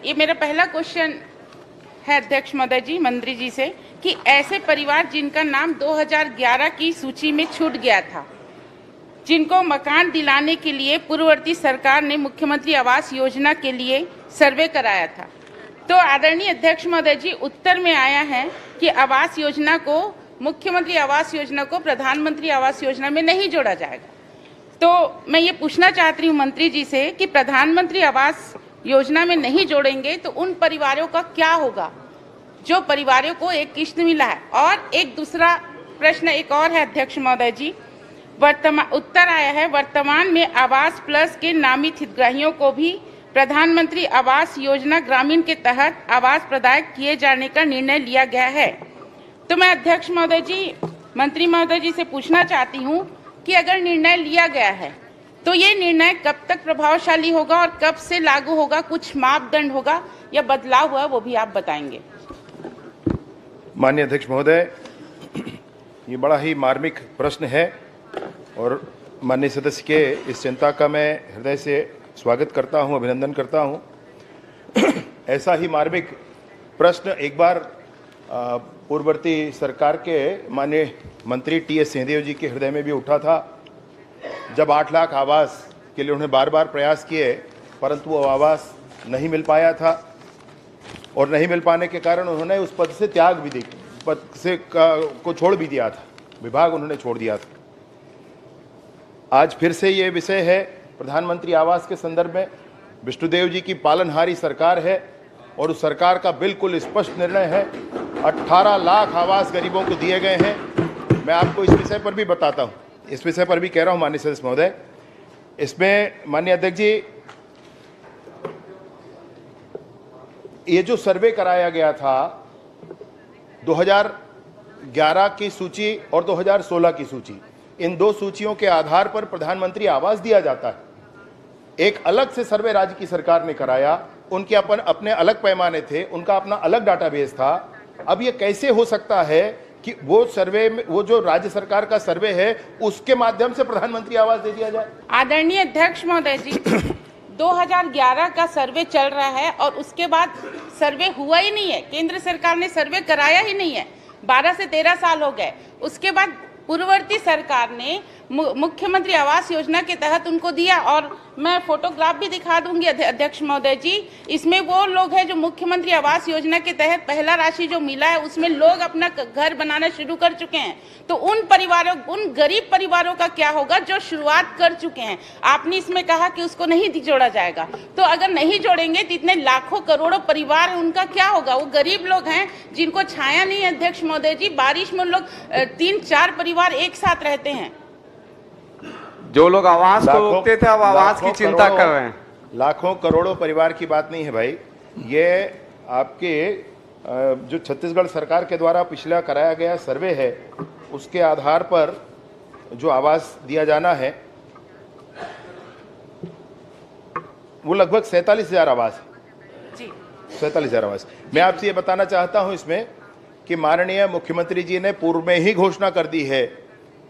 ये मेरा पहला क्वेश्चन है अध्यक्ष महोदय जी, मंत्री जी से, कि ऐसे परिवार जिनका नाम 2011 की सूची में छूट गया था, जिनको मकान दिलाने के लिए पूर्ववर्ती सरकार ने मुख्यमंत्री आवास योजना के लिए सर्वे कराया था, तो आदरणीय अध्यक्ष महोदय जी उत्तर में आया है कि आवास योजना को, मुख्यमंत्री आवास योजना को प्रधानमंत्री आवास योजना में नहीं जोड़ा जाएगा। तो मैं ये पूछना चाहती हूँ मंत्री जी से कि प्रधानमंत्री आवास योजना में नहीं जोड़ेंगे तो उन परिवारों का क्या होगा जो परिवारों को एक किश्त मिला है। और एक दूसरा प्रश्न एक और है अध्यक्ष महोदय जी, उत्तर आया है वर्तमान में आवास प्लस के नामित हितग्राहियों को भी प्रधानमंत्री आवास योजना ग्रामीण के तहत आवास प्रदान किए जाने का निर्णय लिया गया है। तो मैं अध्यक्ष महोदय जी, मंत्री महोदय जी से पूछना चाहती हूँ कि अगर निर्णय लिया गया है तो ये निर्णय कब तक प्रभावशाली होगा और कब से लागू होगा? कुछ मापदंड होगा या बदलाव हुआ वो भी आप बताएंगे। माननीय अध्यक्ष महोदय, ये बड़ा ही मार्मिक प्रश्न है और माननीय सदस्य के इस चिंता का मैं हृदय से स्वागत करता हूं, अभिनंदन करता हूं। ऐसा ही मार्मिक प्रश्न एक बार पूर्ववर्ती सरकार के माननीय मंत्री टी.एस. सिंहदेव जी के हृदय में भी उठा था, जब 8 लाख आवास के लिए उन्हें बार बार प्रयास किए, परंतु वो आवास नहीं मिल पाया था, और नहीं मिल पाने के कारण उन्होंने उस पद से त्याग भी दी, पद से को छोड़ भी दिया था, विभाग उन्होंने छोड़ दिया था। आज फिर से ये विषय है प्रधानमंत्री आवास के संदर्भ में। विष्णुदेव जी की पालनहारी सरकार है और उस सरकार का बिल्कुल स्पष्ट निर्णय है, 18 लाख आवास गरीबों को दिए गए हैं। मैं आपको इस विषय पर भी बताता हूँ, इस विषय पर भी कह रहा हूँ माननीय सदस्य महोदय। इसमें माननीय अध्यक्ष जी ये जो सर्वे कराया गया था 2011 की सूची और 2016 की सूची, इन दो सूचियों के आधार पर प्रधानमंत्री आवास दिया जाता है। एक अलग से सर्वे राज्य की सरकार ने कराया, उनके अपने अलग पैमाने थे, उनका अपना अलग डाटाबेस था। अब ये कैसे हो सकता है कि वो सर्वे में, वो जो राज्य सरकार का सर्वे है उसके माध्यम से प्रधानमंत्री आवास दे दिया जाए? आदरणीय अध्यक्ष महोदय जी, 2011 का सर्वे चल रहा है और उसके बाद सर्वे हुआ ही नहीं है। केंद्र सरकार ने सर्वे कराया ही नहीं है। 12 से 13 साल हो गए। उसके बाद पूर्ववर्ती सरकार ने मुख्यमंत्री आवास योजना के तहत उनको दिया, और मैं फोटोग्राफ भी दिखा दूंगी अध्यक्ष महोदय जी। इसमें वो लोग हैं जो मुख्यमंत्री आवास योजना के तहत पहला राशि जो मिला है उसमें लोग अपना घर बनाना शुरू कर चुके हैं। तो उन परिवारों, उन गरीब परिवारों का क्या होगा जो शुरुआत कर चुके हैं? आपने इसमें कहा कि उसको नहीं जोड़ा जाएगा, तो अगर नहीं जोड़ेंगे तो इतने लाखों करोड़ों परिवार हैं, उनका क्या होगा? वो गरीब लोग हैं जिनको छाया नहीं है अध्यक्ष महोदय जी। बारिश में उन लोग 3-4 परिवार एक साथ रहते हैं। जो लोग आवास को रोकते थे अब आवास की चिंता कर रहे हैं। लाखों करोड़ों परिवार की बात नहीं है भाई, ये आपके जो छत्तीसगढ़ सरकार के द्वारा पिछला कराया गया सर्वे है उसके आधार पर जो आवास दिया जाना है वो लगभग 47,000 आवास है। 47,000 आवास। मैं आपसे ये बताना चाहता हूं इसमें कि माननीय मुख्यमंत्री जी ने पूर्व में ही घोषणा कर दी है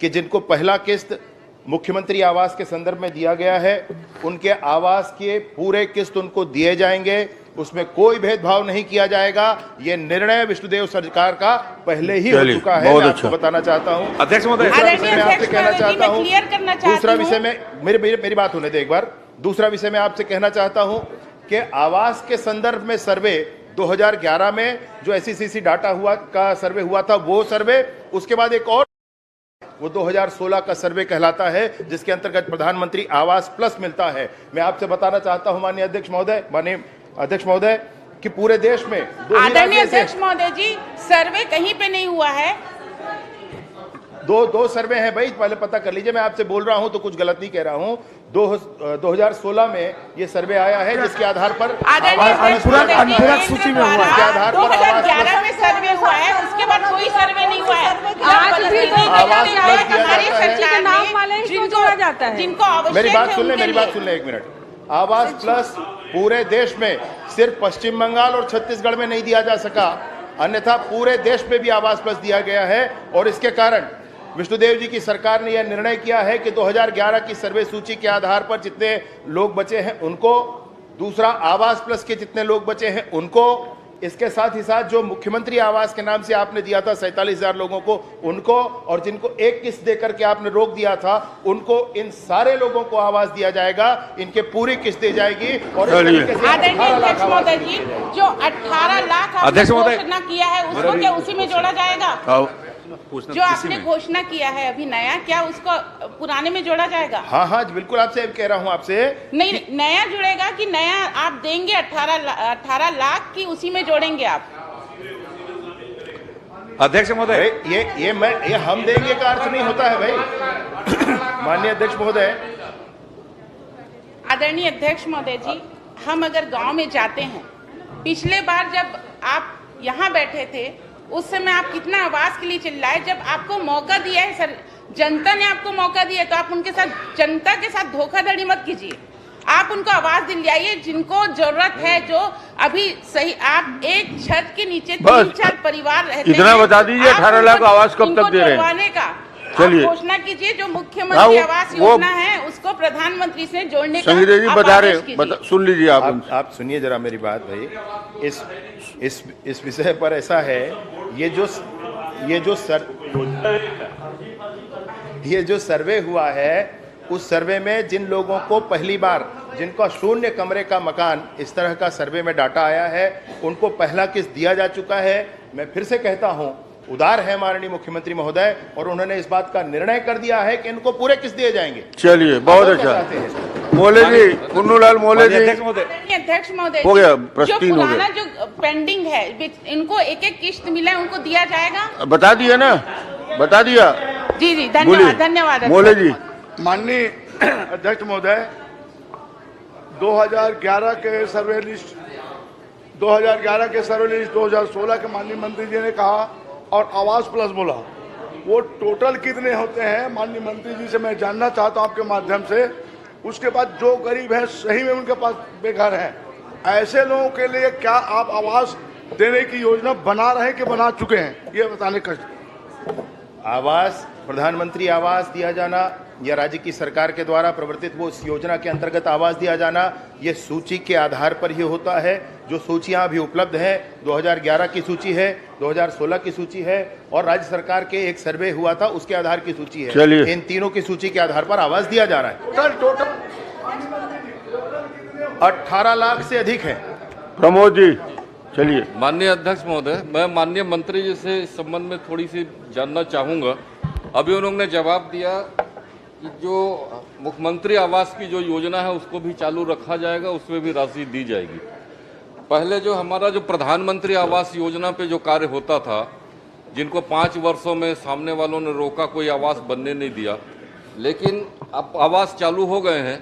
कि जिनको पहला किस्त मुख्यमंत्री आवास के संदर्भ में दिया गया है उनके आवास के पूरे किस्त उनको दिए जाएंगे, उसमें कोई भेदभाव नहीं किया जाएगा। ये निर्णय विष्णुदेव सरकार का पहले ही हो चुका है। मैं आपको बताना चाहता हूं अध्यक्ष महोदय, दूसरा विषय मैं आपसे कहना चाहता हूं, दूसरा विषय में मेरी बात होने दे एक बार। दूसरा विषय मैं आपसे कहना चाहता हूं कि आवास के संदर्भ में सर्वे 2011 में जो SECC डाटा का सर्वे हुआ था वो सर्वे, उसके बाद एक और वो 2016 का सर्वे कहलाता है जिसके अंतर्गत प्रधानमंत्री आवास प्लस मिलता है। मैं आपसे बताना चाहता हूं माननीय अध्यक्ष महोदय कि पूरे देश में आदरणीय अध्यक्ष महोदय जी, सर्वे कहीं पे नहीं हुआ है। दो सर्वे हैं भाई, पहले पता कर लीजिए। मैं आपसे बोल रहा हूं तो कुछ गलत नहीं कह रहा हूं। 2016 में ये सर्वे आया है जिसके आधार पर अनपूरक सूची में हुआ है। इसके आधार पर 2011 में सर्वे हुआ है, उसके बाद कोई सर्वे नहीं हुआ है। मेरी बात सुन ले एक मिनट। आवास प्लस पूरे देश में सिर्फ पश्चिम बंगाल और छत्तीसगढ़ में नहीं दिया जा सका, अन्यथा पूरे देश में भी आवास प्लस दिया गया है। और इसके कारण विष्णुदेव जी की सरकार ने यह निर्णय किया है कि 2011 की सर्वे सूची के आधार पर जितने लोग बचे हैं उनको, दूसरा आवास प्लस के जितने लोग बचे हैं उनको, इसके साथ ही साथ जो मुख्यमंत्री आवास के नाम से आपने दिया था 47,000 लोगों को उनको, और जिनको एक किस्त देकर के आपने रोक दिया था उनको, इन सारे लोगों को आवास दिया जाएगा। इनके पूरी किस्त दी जाएगी। और आदरणीय अध्यक्ष महोदय जी, जो 18 लाख घोषणा किया है उसको क्या उसी में जोड़ा जाएगा? जो आपने घोषणा किया है अभी नया, क्या उसको पुराने में जोड़ा जाएगा? हाँ बिल्कुल, आपसे कह रहा हूँ आपसे। नहीं, नया जुड़ेगा कि नया आप देंगे 18 लाख की उसी में जोड़ेंगे आप? अध्यक्ष महोदय, ये हम देंगे का अर्थ नहीं होता है भाई। माननीय अध्यक्ष महोदय। आदरणीय अध्यक्ष महोदय जी, हम अगर गांव में जाते हैं, पिछले बार जब आप यहाँ बैठे थे उस समय आप कितना आवास के लिए चिल्लाए। जब आपको मौका दिया है सर, जनता ने आपको मौका दिया है, तो आप उनके साथ, जनता के साथ धोखाधड़ी मत कीजिए। आप उनको आवाज दिलाइए जिनको जरूरत है, जो अभी सही। आप एक छत के नीचे 3-4 परिवार रहते हैं, इतना बता दीजिए 18 लाख आवास कब तक दे रहे हैं? चलिए घोषणा कीजिए, जो मुख्यमंत्री आवास योजना है उसको प्रधानमंत्री से जोड़ने का संजय जी बता रहे, सुन लीजिए आप सुनिए जरा मेरी बात भाई। इस विषय पर ऐसा है, ये जो सर्वे हुआ है उस सर्वे में जिन लोगों को पहली बार, जिनका 0 कमरे का मकान इस तरह का सर्वे में डाटा आया है, उनको पहला किस्त दिया जा चुका है। मैं फिर से कहता हूं, उदार है माननीय मुख्यमंत्री महोदय, और उन्होंने इस बात का निर्णय कर दिया है कि इनको पूरे किस्त दिए जाएंगे। चलिए, बहुत अच्छा। मोले जी, पुन्नूलाल मोले जी। अध्यक्ष महोदय, हो गया, जो पुराना जो पेंडिंग है, इनको एक किस्त मिला है, उनको दिया जाएगा? बता दिया ना, बता दिया। जी धन्यवाद। मोले जी। माननीय अध्यक्ष महोदय, 2011 के सर्वे लिस्ट 2011 के सर्वे लिस्ट 2016 के माननीय मंत्री जी ने कहा और आवास प्लस बोला, वो टोटल कितने होते हैं माननीय मंत्री जी से मैं जानना चाहता हूं आपके माध्यम से। उसके बाद जो गरीब हैं सही में उनके पास बेघर हैं, ऐसे लोगों के लिए क्या आप आवास देने की योजना बना रहे हैं कि बना चुके हैं, ये बताने का। आवास, प्रधानमंत्री आवास दिया जाना या राज्य की सरकार के द्वारा प्रवर्तित वो इस योजना के अंतर्गत आवास दिया जाना, ये सूची के आधार पर ही होता है। जो सूचियां अभी उपलब्ध हैं, 2011 की सूची है, 2016 की सूची है और राज्य सरकार के एक सर्वे हुआ था उसके आधार की सूची है। इन तीनों की सूची के आधार पर आवास दिया जा रहा है। टोटल 18 लाख से अधिक है। प्रमोद जी चलिए। माननीय अध्यक्ष महोदय, मैं माननीय मंत्री जी से इस संबंध में थोड़ी सी जानना चाहूँगा। अभी उन्होंने जवाब दिया कि जो मुख्यमंत्री आवास की जो योजना है उसको भी चालू रखा जाएगा, उसमें भी राशि दी जाएगी। पहले जो हमारा जो प्रधानमंत्री आवास योजना पे जो कार्य होता था, जिनको 5 वर्षों में सामने वालों ने रोका, कोई आवास बनने नहीं दिया, लेकिन अब आवास चालू हो गए हैं,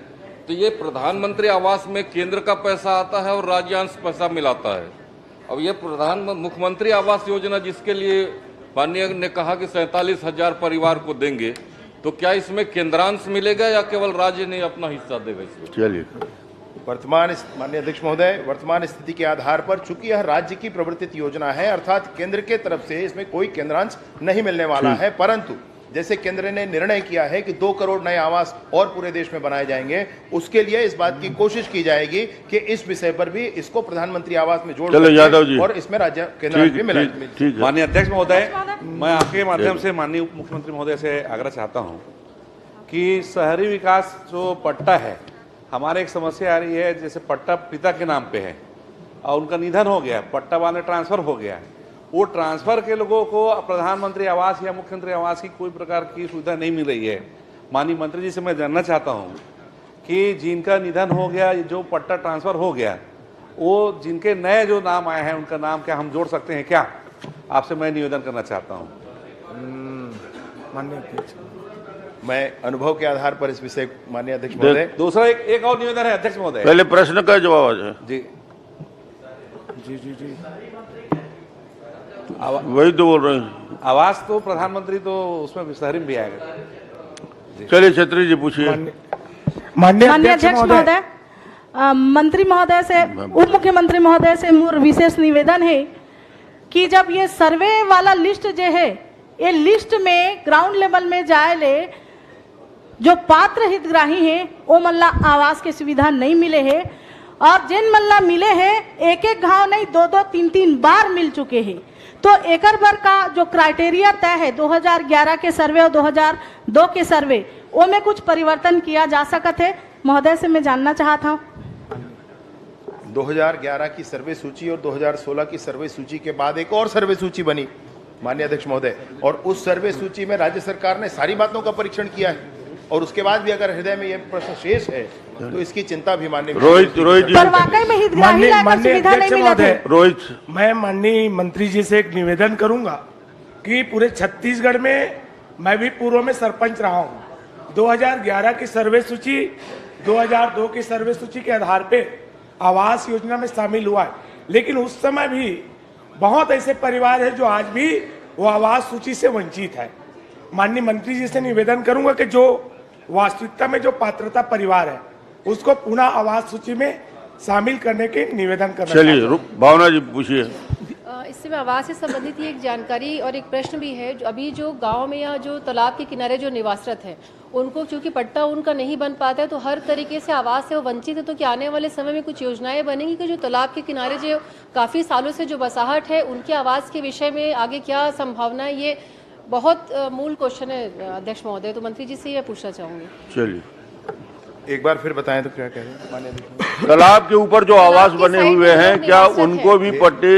तो ये प्रधानमंत्री आवास में केंद्र का पैसा आता है और राज्यांश पैसा मिलाता है। अब ये मुख्यमंत्री आवास योजना जिसके लिए माननीय ने कहा कि 47,000 परिवार को देंगे, तो क्या इसमें केंद्रांश मिलेगा या केवल राज्य ने अपना हिस्सा देगा इसमें? चलिए। वर्तमान माननीय अध्यक्ष महोदय, वर्तमान स्थिति के आधार पर चूंकि यह राज्य की प्रवर्तित योजना है, अर्थात केंद्र के तरफ से इसमें कोई केंद्रांश नहीं मिलने वाला है, परंतु जैसे केंद्र ने निर्णय किया है कि 2 करोड़ नए आवास और पूरे देश में बनाए जाएंगे, उसके लिए इस बात की कोशिश की जाएगी कि इस विषय पर भी इसको प्रधानमंत्री आवास में जोड़ और इसमें राज्य केंद्र भी मिला। माननीय अध्यक्ष महोदय, मैं आपके माध्यम से माननीय उप मुख्यमंत्री महोदय से आग्रह चाहता हूं कि शहरी विकास जो पट्टा है, हमारे एक समस्या आ रही है, जैसे पट्टा पिता के नाम पे है और उनका निधन हो गया, पट्टा वाले ट्रांसफर हो गया, वो ट्रांसफर के लोगों को प्रधानमंत्री आवास या मुख्यमंत्री आवास की कोई प्रकार की सुविधा नहीं मिल रही है। माननीय मंत्री जी से मैं जानना चाहता हूं कि जिनका निधन हो गया, जो पट्टा ट्रांसफर हो गया, वो जिनके नए जो नाम आए हैं उनका नाम क्या हम जोड़ सकते हैं क्या? आपसे मैं निवेदन करना चाहता हूं। माननीय अध्यक्ष, मैं अनुभव के आधार पर इस विषय माननीय अध्यक्ष महोदय। दूसरा एक और निवेदन है अध्यक्ष महोदय। पहले प्रश्न का जवाब है जी जी जी जी वही तो बोल रहे हैं। आवास तो प्रधानमंत्री तो उसमें शहरी में भी आएगा। चलिए छत्री जी पूछिए। माननीय अध्यक्ष महोदय, मंत्री महोदय से, उप मुख्यमंत्री महोदय से मोर विशेष निवेदन है कि जब ये सर्वे वाला लिस्ट जो है, ये लिस्ट में ग्राउंड लेवल में जाए ले जो पात्र हितग्राही हैं वो मल्ला आवास की सुविधा नहीं मिले हैं, और जिन मल्ला मिले हैं एक एक घाव नहीं 2-2, 3-3 बार मिल चुके हैं। तो एकर भर का जो क्राइटेरिया तय है 2011 के सर्वे और 2002 के सर्वे, वो में कुछ परिवर्तन किया जा सकता है? महोदय से मैं जानना चाहता हूँ। 2011 की सर्वे सूची और 2016 की सर्वे सूची के बाद एक और सर्वे सूची बनी माननीय अध्यक्ष महोदय, और उस सर्वे सूची में राज्य सरकार ने सारी बातों का परीक्षण किया है, और उसके बाद भी अगर हृदय में यह प्रश्न शेष है तो इसकी चिंता भी माननीय रोहित जी। पर वाकई में हितग्राही लायक सुविधा नहीं मिला था। रोहित, मैं माननीय मंत्री जी से एक निवेदन करूंगा कि पूरे छत्तीसगढ़ में मैं भी पूर्व में सरपंच रहा हूं। 2011 की सर्वे सूची, 2002 की सर्वे सूची के आधार पे आवास योजना में शामिल हुआ है, लेकिन उस समय भी बहुत ऐसे परिवार है जो आज भी वो आवास सूची से वंचित है। माननीय मंत्री जी से निवेदन करूंगा कि जो वास्तविकता में जो पात्रता परिवार है उसको पुनः आवास सूची में शामिल करने के निवेदन करना। चलिए भावना जी पूछिए। इससे में आवास से संबंधित एक जानकारी और एक प्रश्न भी है। जो अभी जो गांव में या जो तालाब के किनारे जो निवासरत है, उनको चूंकि पट्टा उनका नहीं बन पाता है, तो हर तरीके से आवास से वो वंचित है। तो क्या आने वाले समय में कुछ योजनाएं बनेंगी कि जो तालाब के किनारे जो काफ़ी सालों से जो बसाहट है, उनके आवास के विषय में आगे क्या संभावना है? ये बहुत मूल क्वेश्चन है अध्यक्ष महोदय, तो मंत्री जी से ये पूछना चाहूँगी। चलिए एक बार फिर बताएं तो क्या कह रहे हैं माननीय? तालाब के ऊपर जो आवास बने हुए हैं, क्या उनको भी पट्टे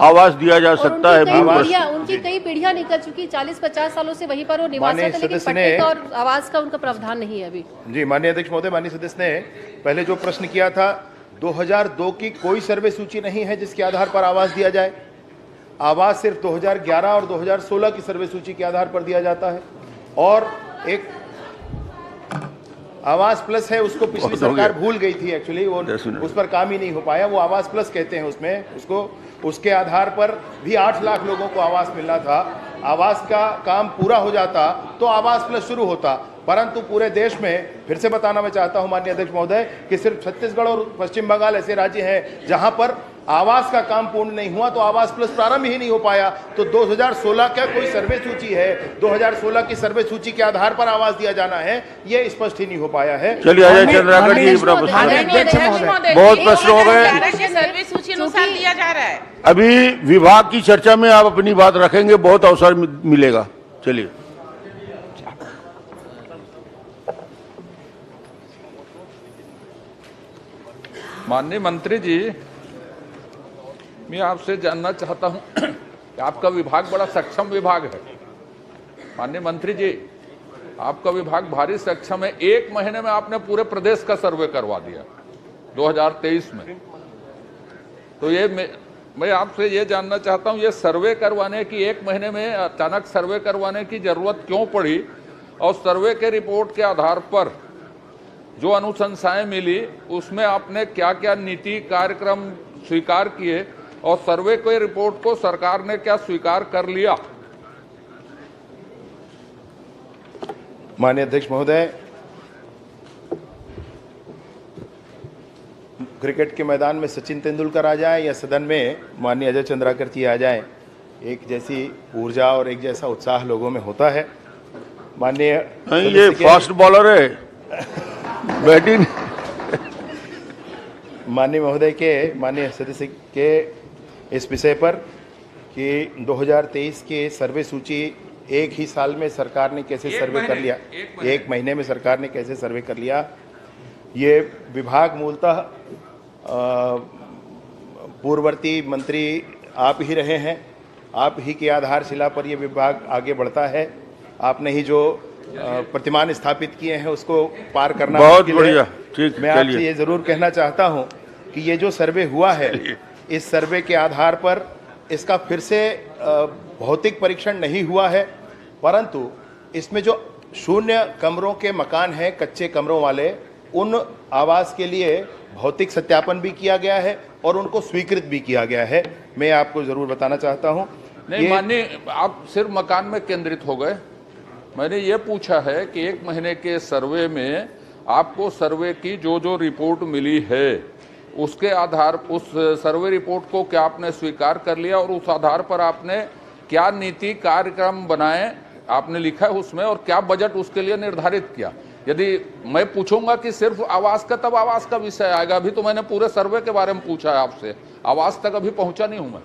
आवास दिया जा सकता है? उनकी कई पीढ़ियां निकल चुकी, 40-50 सालों से वहीं पर वो निवास है, लेकिन पट्टे का और आवास का उनका प्रावधान नहीं है अभी। जी माननीय अध्यक्ष महोदय, माननीय सदस्य ने पहले जो प्रश्न किया था, 2002 की कोई सर्वे सूची नहीं है जिसके आधार पर आवास दिया जाए। आवास सिर्फ 2011 और 2016 की सर्वे सूची के आधार पर दिया जाता है। और एक आवास प्लस है, उसको पिछली सरकार भूल गई थी एक्चुअली, वो उस पर काम ही नहीं हो पाया। वो आवास प्लस कहते हैं उसमें उसको, उसके आधार पर भी 8 लाख लोगों को आवास मिलना था। आवास का काम पूरा हो जाता तो आवास प्लस शुरू होता, परंतु पूरे देश में फिर से बताना मैं चाहता हूं माननीय अध्यक्ष महोदय कि सिर्फ छत्तीसगढ़ और पश्चिम बंगाल ऐसे राज्य हैं जहां पर आवास का काम पूर्ण नहीं हुआ, तो आवास प्लस प्रारंभ ही नहीं हो पाया। तो 2016 का कोई सर्वे सूची है, 2016 की सर्वे सूची के आधार पर आवास दिया जाना है, ये स्पष्ट ही नहीं हो पाया है। चलिए अजय चंद्राकर जी, बहुत प्रश्न हो गए, सर्वे सूची अनुसार दिया जा रहा है। अभी विभाग की चर्चा में आप अपनी बात रखेंगे, बहुत अवसर मिलेगा। चलिए माननीय मंत्री जी, मैं आपसे जानना चाहता हूं कि आपका विभाग बड़ा सक्षम विभाग है। माननीय मंत्री जी, आपका विभाग भारी सक्षम है। 1 महीने में आपने पूरे प्रदेश का सर्वे करवा दिया 2023 में। तो ये मैं आपसे ये जानना चाहता हूं, ये सर्वे करवाने की 1 महीने में अचानक सर्वे करवाने की जरूरत क्यों पड़ी, और सर्वे के रिपोर्ट के आधार पर जो अनुशंसाएं मिली उसमें आपने क्या क्या नीति कार्यक्रम स्वीकार किए, और सर्वे के रिपोर्ट को सरकार ने क्या स्वीकार कर लिया? माननीय अध्यक्ष महोदय, क्रिकेट के मैदान में सचिन तेंदुलकर आ जाए या सदन में माननीय अजय चंद्राकर जी आ जाए, एक जैसी ऊर्जा और एक जैसा उत्साह लोगों में होता है। माननीय ये फास्ट बॉलर है बैटिंग। माननीय महोदय के माननीय सदस्य के इस विषय पर कि 2023 के सर्वे सूची एक ही साल में सरकार ने कैसे सर्वे कर लिया, 1 महीने में सरकार ने कैसे सर्वे कर लिया। ये विभाग मूलतः पूर्ववर्ती मंत्री आप ही रहे हैं, आप ही की आधारशिला पर यह विभाग आगे बढ़ता है। आपने ही जो प्रतिमान स्थापित किए हैं उसको पार करना बहुत बढ़िया। ठीक, मैं आपसे ये जरूर कहना चाहता हूं कि ये जो सर्वे हुआ है, इस सर्वे के आधार पर इसका फिर से भौतिक परीक्षण नहीं हुआ है, परंतु इसमें जो 0 कमरों के मकान हैं, कच्चे कमरों वाले, उन आवास के लिए भौतिक सत्यापन भी किया गया है और उनको स्वीकृत भी किया गया है। मैं आपको जरूर बताना चाहता हूं। नहीं माननीय, आप सिर्फ मकान में केंद्रित हो गए। मैंने ये पूछा है कि 1 महीने के सर्वे में आपको सर्वे की जो रिपोर्ट मिली है उसके आधार, उस सर्वे रिपोर्ट को क्या आपने स्वीकार कर लिया, और उस आधार पर आपने क्या नीति कार्यक्रम बनाए आपने लिखा है उसमें, और क्या बजट उसके लिए निर्धारित किया। यदि मैं पूछूंगा कि सिर्फ आवास का, तब आवास का विषय आएगा। अभी तो मैंने पूरे सर्वे के बारे में पूछा है आपसे, आवास तक अभी पहुंचा नहीं हूं मैं।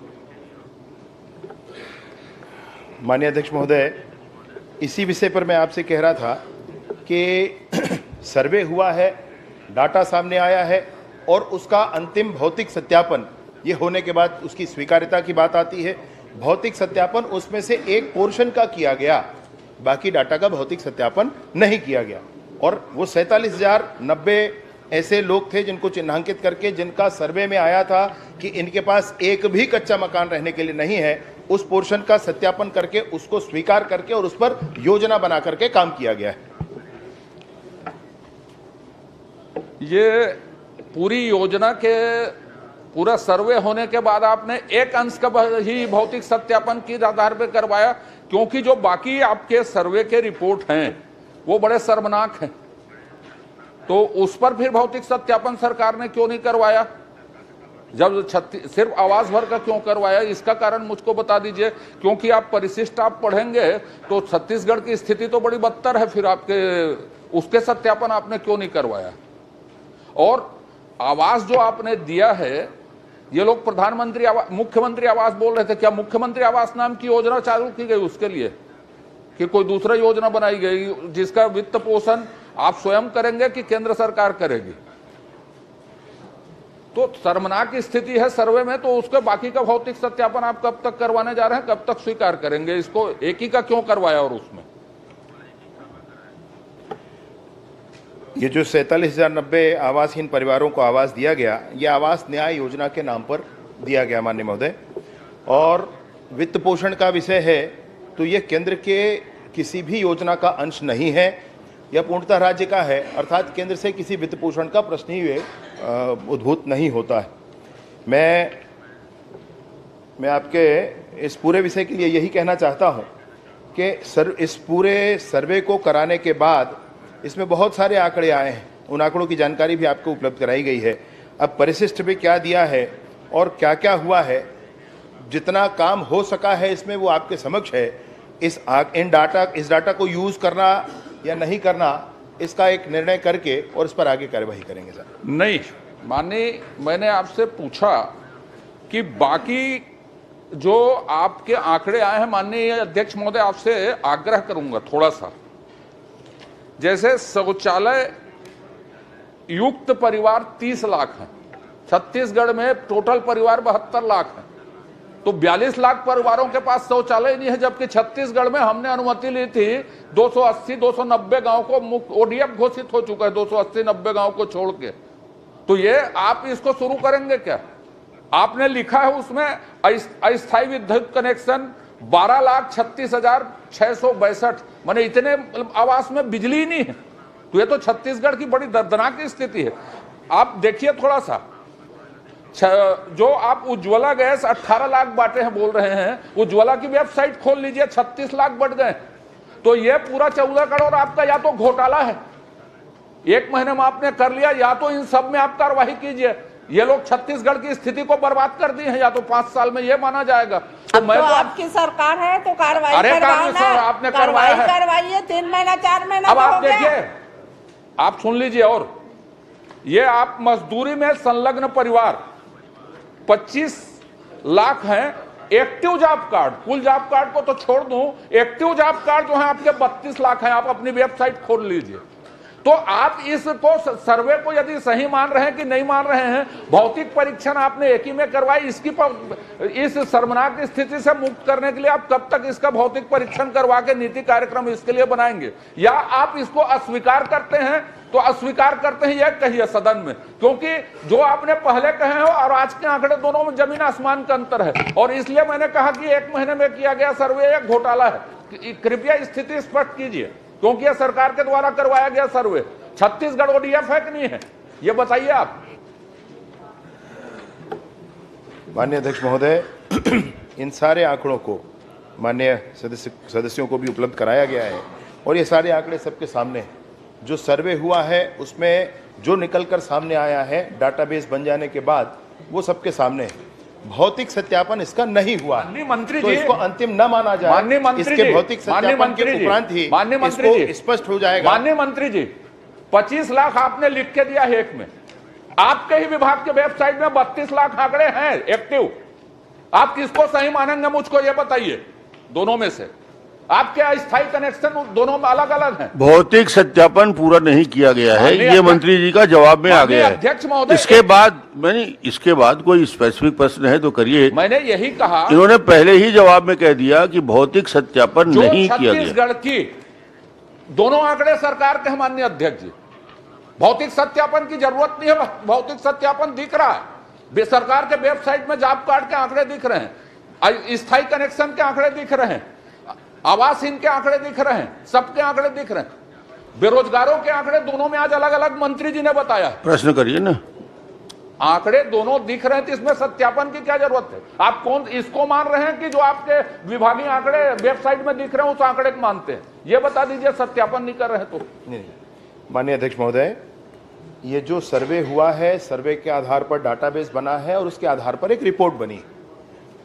माननीय अध्यक्ष महोदय, इसी विषय पर मैं आपसे कह रहा था कि सर्वे हुआ है, डाटा सामने आया है, और उसका अंतिम भौतिक सत्यापन ये होने के बाद उसकी स्वीकार्यता की बात आती है। भौतिक सत्यापन उसमें से एक पोर्शन का किया गया, बाकी डाटा का भौतिक सत्यापन नहीं किया गया। और वो 47,090 ऐसे लोग थे जिनको चिन्हांकित करके, जिनका सर्वे में आया था कि इनके पास एक भी कच्चा मकान रहने के लिए नहीं है, उस पोर्शन का सत्यापन करके उसको स्वीकार करके और उस पर योजना बना करके काम किया गया है। ये पूरी योजना के पूरा सर्वे होने के बाद आपने एक अंश का ही भौतिक सत्यापन के आधार पर करवाया, क्योंकि जो बाकी आपके सर्वे के रिपोर्ट हैं वो बड़े शर्मनाक हैं। तो उस पर फिर भौतिक सत्यापन सरकार ने क्यों नहीं करवाया? जब सिर्फ आवास भर का क्यों करवाया, इसका कारण मुझको बता दीजिए। क्योंकि आप परिशिष्ट आप पढ़ेंगे तो छत्तीसगढ़ की स्थिति तो बड़ी बदतर है, फिर आपके उसके सत्यापन आपने क्यों नहीं करवाया? और आवास जो आपने दिया है, ये लोग प्रधानमंत्री आवास, मुख्यमंत्री आवास बोल रहे थे, क्या मुख्यमंत्री आवास नाम की योजना चालू की गई उसके लिए, कि कोई दूसरा योजना बनाई गई जिसका वित्त पोषण आप स्वयं करेंगे कि केंद्र सरकार करेगी? तो शर्मनाक स्थिति है सर्वे में। तो उसके बाकी का भौतिक सत्यापन आप कब तक करवाने जा रहे हैं, कब तक स्वीकार करेंगे? इसको एक ही का क्यों करवाया? और उसमें ये जो 47,090 आवासहीन परिवारों को आवास दिया गया, ये आवास न्याय योजना के नाम पर दिया गया माननीय महोदय। और वित्त पोषण का विषय है तो ये केंद्र के किसी भी योजना का अंश नहीं है। यह पूर्णतः राज्य का है, अर्थात केंद्र से किसी वित्त पोषण का प्रश्न ही उद्भूत नहीं होता है। मैं आपके इस पूरे विषय के लिए यही कहना चाहता हूं कि इस पूरे सर्वे को कराने के बाद इसमें बहुत सारे आंकड़े आए हैं, उन आंकड़ों की जानकारी भी आपको उपलब्ध कराई गई है। अब परिशिष्ट में क्या दिया है और क्या क्या हुआ है, जितना काम हो सका है इसमें वो आपके समक्ष है। इस डाटा को यूज करना या नहीं करना, इसका एक निर्णय करके और इस पर आगे कार्यवाही करेंगे सर। नहीं माननीय, मैंने आपसे पूछा कि बाकी जो आपके आंकड़े आए हैं, माननीय अध्यक्ष महोदय आपसे आग्रह करूंगा थोड़ा सा, जैसे शौचालय युक्त परिवार 30 लाख हैं, छत्तीसगढ़ में टोटल परिवार 72 लाख हैं, तो 42 लाख परिवारों के पास शौचालय नहीं है, जबकि छत्तीसगढ़ में हमने अनुमति ली थी 280-290 गांव को मुक्त ODF घोषित हो चुका है, 280-90 गांव को छोड़ के। तो ये आप इसको शुरू करेंगे क्या? आपने लिखा है उसमें अस्थायी विद्युत कनेक्शन 12,36,662, माने इतने आवास में बिजली ही नहीं है। तो ये तो छत्तीसगढ़ की बड़ी दर्दनाक स्थिति है। आप देखिए थोड़ा सा, जो आप उज्ज्वला गैस 18 लाख बांटे हैं बोल रहे हैं, उज्ज्वला की वेबसाइट खोल लीजिए, 36 लाख बढ़ गए। तो ये पूरा 14 करोड़ आपका या तो घोटाला है, एक महीने में आपने कर लिया, या तो इन सब में आप कार्रवाई कीजिए। ये लोग छत्तीसगढ़ की स्थिति को बर्बाद कर दी है, या तो 5 साल में ये माना जाएगा। तो मैं तो आपकी सरकार है तो कार्रवाई आपने करवाइए, 3 महीना 4 महीना। अब आप देखिए, आप सुन लीजिए, और ये आप मजदूरी में संलग्न परिवार 25 लाख हैं, एक्टिव जॉब कार्ड, कुल जॉब कार्ड को तो छोड़ दूं, एक्टिव जॉब कार्ड जो है आपके 32 लाख हैं। आप अपनी वेबसाइट खोल लीजिए। तो आप इसको सर्वे को यदि सही मान रहे हैं कि नहीं मान रहे हैं, भौतिक परीक्षण आपने एक ही में करवाई, इस शर्मनाक स्थिति से मुक्त करने के लिए आप कब तक इसका भौतिक परीक्षण करवा के नीति कार्यक्रम इसके लिए बनाएंगे? या आप इसको अस्वीकार करते हैं तो अस्वीकार करते हैं, यह कहिए सदन में, क्योंकि जो आपने पहले कहे हो और आज के आंकड़े दोनों में जमीन आसमान का अंतर है। और इसलिए मैंने कहा कि 1 महीने में किया गया सर्वे एक घोटाला है। कृपया स्थिति स्पष्ट कीजिए, क्योंकि यह सरकार के द्वारा करवाया गया सर्वे। छत्तीसगढ़ ODF है कि नहीं है, ये बताइए आप। माननीय अध्यक्ष महोदय, इन सारे आंकड़ों को माननीय सदस्यों को भी उपलब्ध कराया गया है और ये सारे आंकड़े सबके सामने हैं। जो सर्वे हुआ है उसमें जो निकलकर सामने आया है डाटाबेस बन जाने के बाद, वो सबके सामने है। भौतिक सत्यापन इसका नहीं हुआ, मंत्री तो जी, इसको अंतिम न माना जाए। इसके भौतिक सत्यापन के उपरांत ही इसको स्पष्ट हो जाएगा। माननीय मंत्री जी, 25 लाख आपने लिख के दिया है एक में, आपके ही विभाग के वेबसाइट में 32 लाख आंकड़े हैं एक्टिव। आप किसको सही मानेंगे, मुझको ये बताइए। दोनों में से आपके अस्थायी कनेक्शन दोनों में अलग अलग हैं। भौतिक सत्यापन पूरा नहीं किया गया है, ये मंत्री जी का जवाब में आ गया है। अध्यक्ष महोदय, इसके बाद कोई स्पेसिफिक प्रश्न है तो करिए। मैंने यही कहा, इन्होंने पहले ही जवाब में कह दिया कि भौतिक सत्यापन नहीं किया गया। छत्तीसगढ़ की दोनों आंकड़े सरकार के, माननीय अध्यक्ष जी, भौतिक सत्यापन की जरूरत नहीं है। भौतिक सत्यापन दिख रहा है, सरकार के वेबसाइट में जॉब कार्ड के आंकड़े दिख रहे हैं, स्थायी कनेक्शन के आंकड़े दिख रहे हैं, आवासहीन के आंकड़े दिख रहे हैं, सबके आंकड़े दिख रहे हैं, बेरोजगारों के आंकड़े दोनों में आज अलग अलग मंत्री जी ने बताया। प्रश्न करिए ना। आंकड़े दोनों दिख रहे हैं, तो इसमें सत्यापन की क्या जरूरत है? आप कौन इसको मान रहे हैं कि जो आपके विभागीय आंकड़े वेबसाइट में दिख रहे हैं उस आंकड़े को मानते हैं? ये बता दीजिए, सत्यापन नहीं कर रहे तो। नहीं, माननीय अध्यक्ष महोदय, ये जो सर्वे हुआ है, सर्वे के आधार पर डाटाबेस बना है और उसके आधार पर एक रिपोर्ट बनी,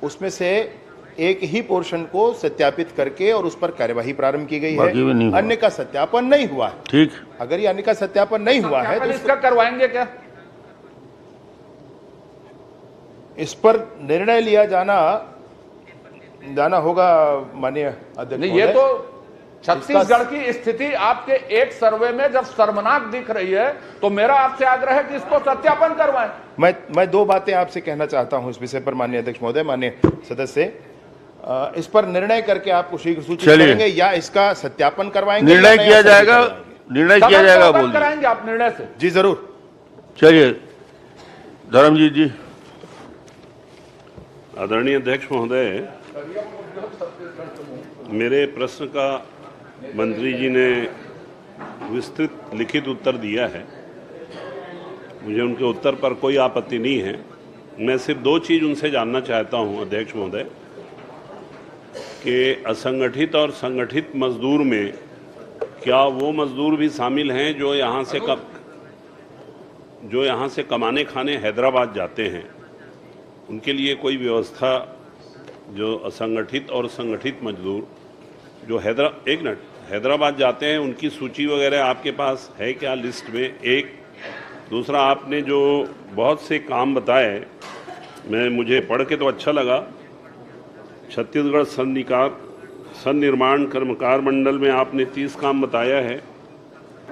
उसमें से एक ही पोर्शन को सत्यापित करके और उस पर कार्यवाही प्रारंभ की गई है। अन्य का सत्यापन नहीं हुआ है। ठीक, अगर ये अन्य का सत्यापन नहीं हुआ है तो इसका करवाएंगे क्या? इस पर निर्णय लिया जाना होगा माननीय अध्यक्ष। ये तो छत्तीसगढ़ की स्थिति आपके एक सर्वे में जब शर्मनाक दिख रही है, तो मेरा आपसे आग्रह है कि इसको सत्यापन करवाएं। मैं 2 बातें आपसे कहना चाहता हूं इस विषय पर माननीय अध्यक्ष महोदय, माननीय सदस्य। इस पर निर्णय करके आपको शीघ्र सूचित करेंगे या इसका सत्यापन करवाएंगे। निर्णय किया जाएगा, बोल कराएंगे आप निर्णय से। जी जरूर। चलिए धर्मजीत जी। आदरणीय अध्यक्ष महोदय, मेरे प्रश्न का मंत्री जी ने विस्तृत लिखित उत्तर दिया है। मुझे उनके उत्तर पर कोई आपत्ति नहीं है। मैं सिर्फ दो चीज़ उनसे जानना चाहता हूं, अध्यक्ष महोदय, कि असंगठित और संगठित मजदूर में क्या वो मजदूर भी शामिल हैं जो यहाँ से कमाने खाने हैदराबाद जाते हैं? उनके लिए कोई व्यवस्था, जो असंगठित और संगठित मजदूर जो हैदराबाद जाते हैं, उनकी सूची वगैरह आपके पास है क्या लिस्ट में? एक दूसरा, आपने जो बहुत से काम बताए, मुझे पढ़ के तो अच्छा लगा। छत्तीसगढ़ सन्निर्माण कर्मकार मंडल में आपने 30 काम बताया है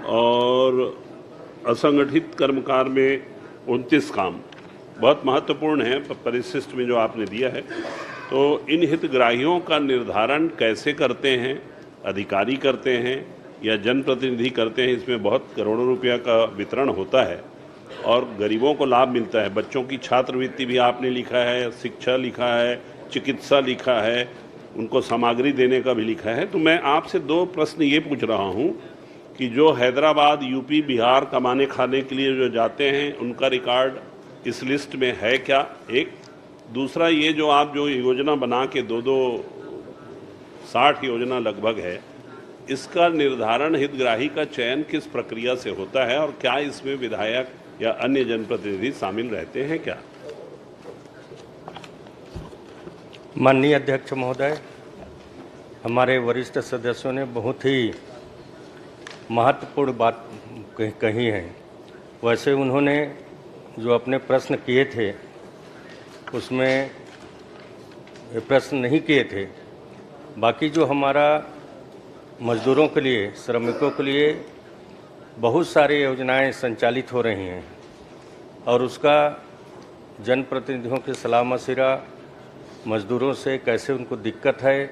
और असंगठित कर्मकार में 29 काम। बहुत महत्वपूर्ण है परिशिष्ट में जो आपने दिया है। तो इन हितग्राहियों का निर्धारण कैसे करते हैं? अधिकारी करते हैं या जनप्रतिनिधि करते हैं? इसमें बहुत करोड़ों रुपया का वितरण होता है और गरीबों को लाभ मिलता है। बच्चों की छात्रवृत्ति भी आपने लिखा है, शिक्षा लिखा है, चिकित्सा लिखा है, उनको सामग्री देने का भी लिखा है। तो मैं आपसे दो प्रश्न ये पूछ रहा हूँ कि जो हैदराबाद, यूपी, बिहार कमाने खाने के लिए जो जाते हैं, उनका रिकॉर्ड इस लिस्ट में है क्या? एक। दूसरा, ये जो आप जो योजना बना के 60 योजना लगभग है, इसका निर्धारण हितग्राही का चयन किस प्रक्रिया से होता है और क्या इसमें विधायक या अन्य जनप्रतिनिधि शामिल रहते हैं क्या? माननीय अध्यक्ष महोदय, हमारे वरिष्ठ सदस्यों ने बहुत ही महत्वपूर्ण बात कही है। वैसे उन्होंने जो अपने प्रश्न किए थे उसमें प्रश्न नहीं किए थे। बाकी जो हमारा मजदूरों के लिए, श्रमिकों के लिए बहुत सारी योजनाएं संचालित हो रही हैं और उसका जनप्रतिनिधियों की सलाह मशविरा मजदूरों से कैसे उनको दिक्कत है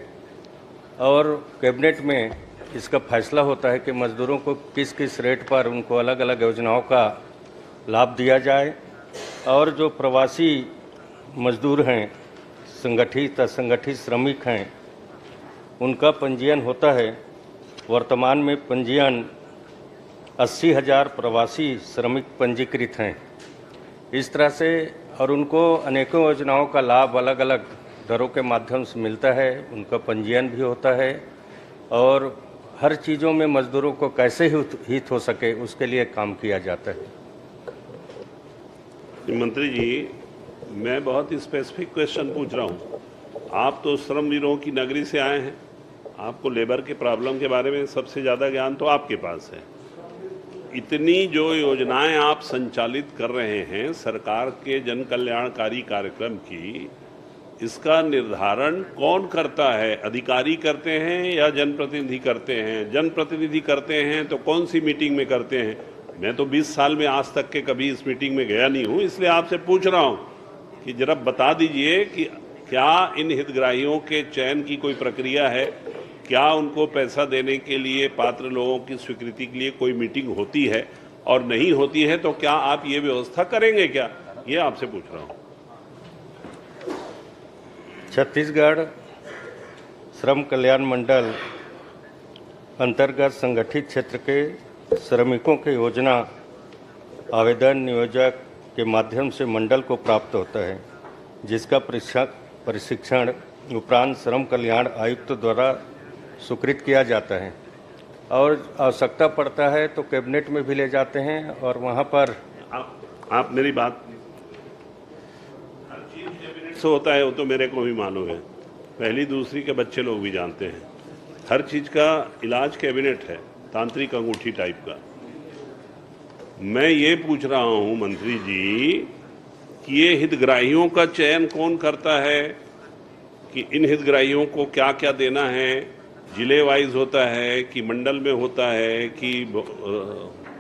और कैबिनेट में इसका फैसला होता है कि मजदूरों को किस किस रेट पर उनको अलग अलग योजनाओं का लाभ दिया जाए। और जो प्रवासी मजदूर हैं, संगठित असंगठित श्रमिक हैं, उनका पंजीयन होता है। वर्तमान में पंजीयन 80,000 प्रवासी श्रमिक पंजीकृत हैं। इस तरह से और उनको अनेकों योजनाओं का लाभ अलग अलग दरों के माध्यम से मिलता है, उनका पंजीयन भी होता है और हर चीज़ों में मजदूरों को कैसे हित हो सके उसके लिए काम किया जाता है। मंत्री जी, मैं बहुत स्पेसिफिक क्वेश्चन पूछ रहा हूँ। आप तो श्रमवीरों की नगरी से आए हैं, आपको लेबर के प्रॉब्लम के बारे में सबसे ज़्यादा ज्ञान तो आपके पास है। इतनी जो योजनाएं आप संचालित कर रहे हैं सरकार के जन कल्याणकारी कार्यक्रम की, इसका निर्धारण कौन करता है? अधिकारी करते हैं या जनप्रतिनिधि करते हैं? जनप्रतिनिधि करते हैं तो कौन सी मीटिंग में करते हैं? मैं तो 20 साल में आज तक के कभी इस मीटिंग में गया नहीं हूँ, इसलिए आपसे पूछ रहा हूँ कि जरा बता दीजिए कि क्या इन हितग्राहियों के चयन की कोई प्रक्रिया है? क्या उनको पैसा देने के लिए पात्र लोगों की स्वीकृति के लिए कोई मीटिंग होती है? और नहीं होती है तो क्या आप ये व्यवस्था करेंगे क्या? ये आपसे पूछ रहा हूँ। छत्तीसगढ़ श्रम कल्याण मंडल अंतर्गत संगठित क्षेत्र के श्रमिकों के योजना आवेदन नियोजक के माध्यम से मंडल को प्राप्त होता है, जिसका प्रशिक्षण उपरांत श्रम कल्याण आयुक्त द्वारा स्वीकृत किया जाता है और आवश्यकता पड़ता है तो कैबिनेट में भी ले जाते हैं और वहाँ पर आप मेरी बात से होता है वो तो मेरे को भी मालूम है, पहली दूसरी के बच्चे लोग भी जानते हैं। हर चीज़ का इलाज कैबिनेट है, तांत्रिक अंगूठी टाइप का। मैं ये पूछ रहा हूँ मंत्री जी कि ये हितग्राहियों का चयन कौन करता है कि इन हितग्राहियों को क्या क्या देना है? जिले वाइज होता है कि मंडल में होता है कि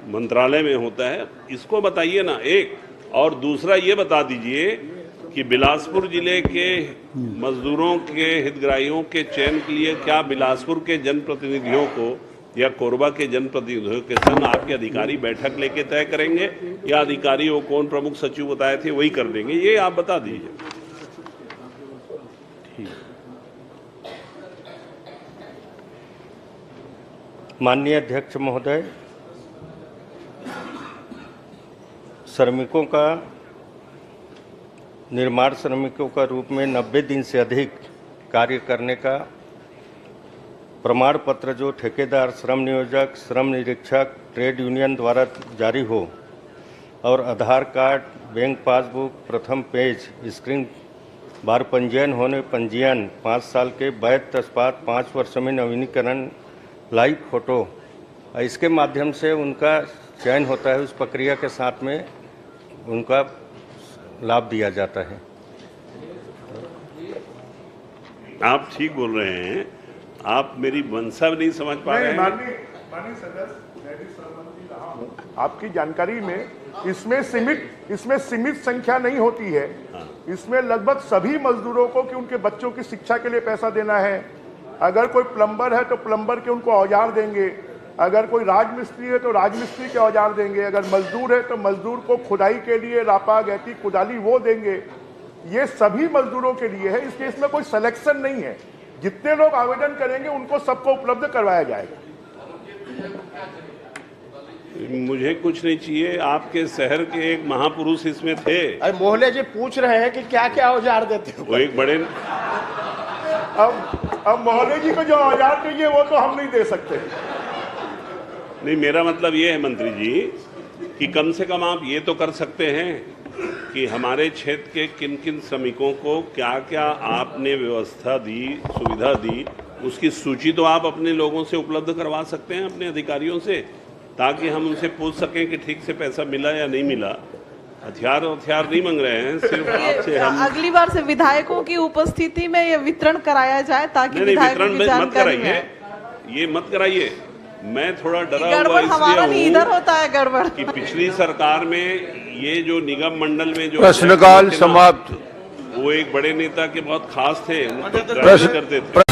मंत्रालय में होता है? इसको बताइए ना एक। और दूसरा ये बता दीजिए कि बिलासपुर जिले के मजदूरों के हितग्राहियों के चयन के लिए क्या बिलासपुर के जनप्रतिनिधियों को या कोरबा के जनप्रतिनिधियों के संग आपके अधिकारी बैठक लेके तय करेंगे या अधिकारी वो कौन प्रमुख सचिव बताए थे वही कर देंगे? ये आप बता दीजिए। माननीय अध्यक्ष महोदय, श्रमिकों का निर्माण श्रमिकों का रूप में 90 दिन से अधिक कार्य करने का प्रमाण पत्र जो ठेकेदार, श्रम नियोजक, श्रम निरीक्षक, ट्रेड यूनियन द्वारा जारी हो और आधार कार्ड, बैंक पासबुक, प्रथम पेज, स्क्रीन बार पंजीयन होने पंजीयन, 5 साल के वैध तस्पात, 5 वर्ष में नवीनीकरण, लाइव फोटो, इसके माध्यम से उनका चयन होता है। उस प्रक्रिया के साथ में उनका लाभ दिया जाता है। आप ठीक बोल रहे हैं, आप मेरी मंशा नहीं समझ पा रहे हैं। माननीय सदस्य, मैं भी सहमति रहा हूं आपकी जानकारी में। इसमें सीमित संख्या नहीं होती है। इसमें लगभग सभी मजदूरों को कि उनके बच्चों की शिक्षा के लिए पैसा देना है। अगर कोई प्लम्बर है तो प्लम्बर के उनको औजार देंगे, अगर कोई राजमिस्त्री है तो राजमिस्त्री के औजार देंगे, अगर मजदूर है तो मजदूर को खुदाई के लिए रापा, गैती, कुदाली वो देंगे। ये सभी मजदूरों के लिए है, इसलिए इसमें कोई सिलेक्शन नहीं है। जितने लोग आवेदन करेंगे उनको सबको उपलब्ध करवाया जाएगा। मुझे कुछ नहीं चाहिए, आपके शहर के एक महापुरुष इसमें थे। अरे मोहल्ले जी पूछ रहे हैं कि क्या क्या औजार देते हो। वो एक बड़े अब मोहल्ले जी को जो औजार चाहिए वो तो हम नहीं दे सकते। नहीं, मेरा मतलब ये है मंत्री जी कि कम से कम आप ये तो कर सकते हैं कि हमारे क्षेत्र के किन किन श्रमिकों को क्या क्या आपने व्यवस्था दी, सुविधा दी, उसकी सूची तो आप अपने लोगों से उपलब्ध करवा सकते हैं, अपने अधिकारियों से, ताकि हम उनसे पूछ सकें कि ठीक से पैसा मिला या नहीं मिला। हथियार नहीं मांग रहे हैं, सिर्फ आपसे हम अगली बार से विधायकों की उपस्थिति में ये वितरण कराया जाए ताकि विधायकों की जानकारी मिले। ये मत कराइए। मैं थोड़ा डरा गड़बड़ हमारा नहीं, इधर होता है गड़बड़। कि पिछली सरकार में ये जो निगम मंडल में जो प्रश्नकाल समाप्त। वो एक बड़े नेता के बहुत खास थे, उनको करते थे।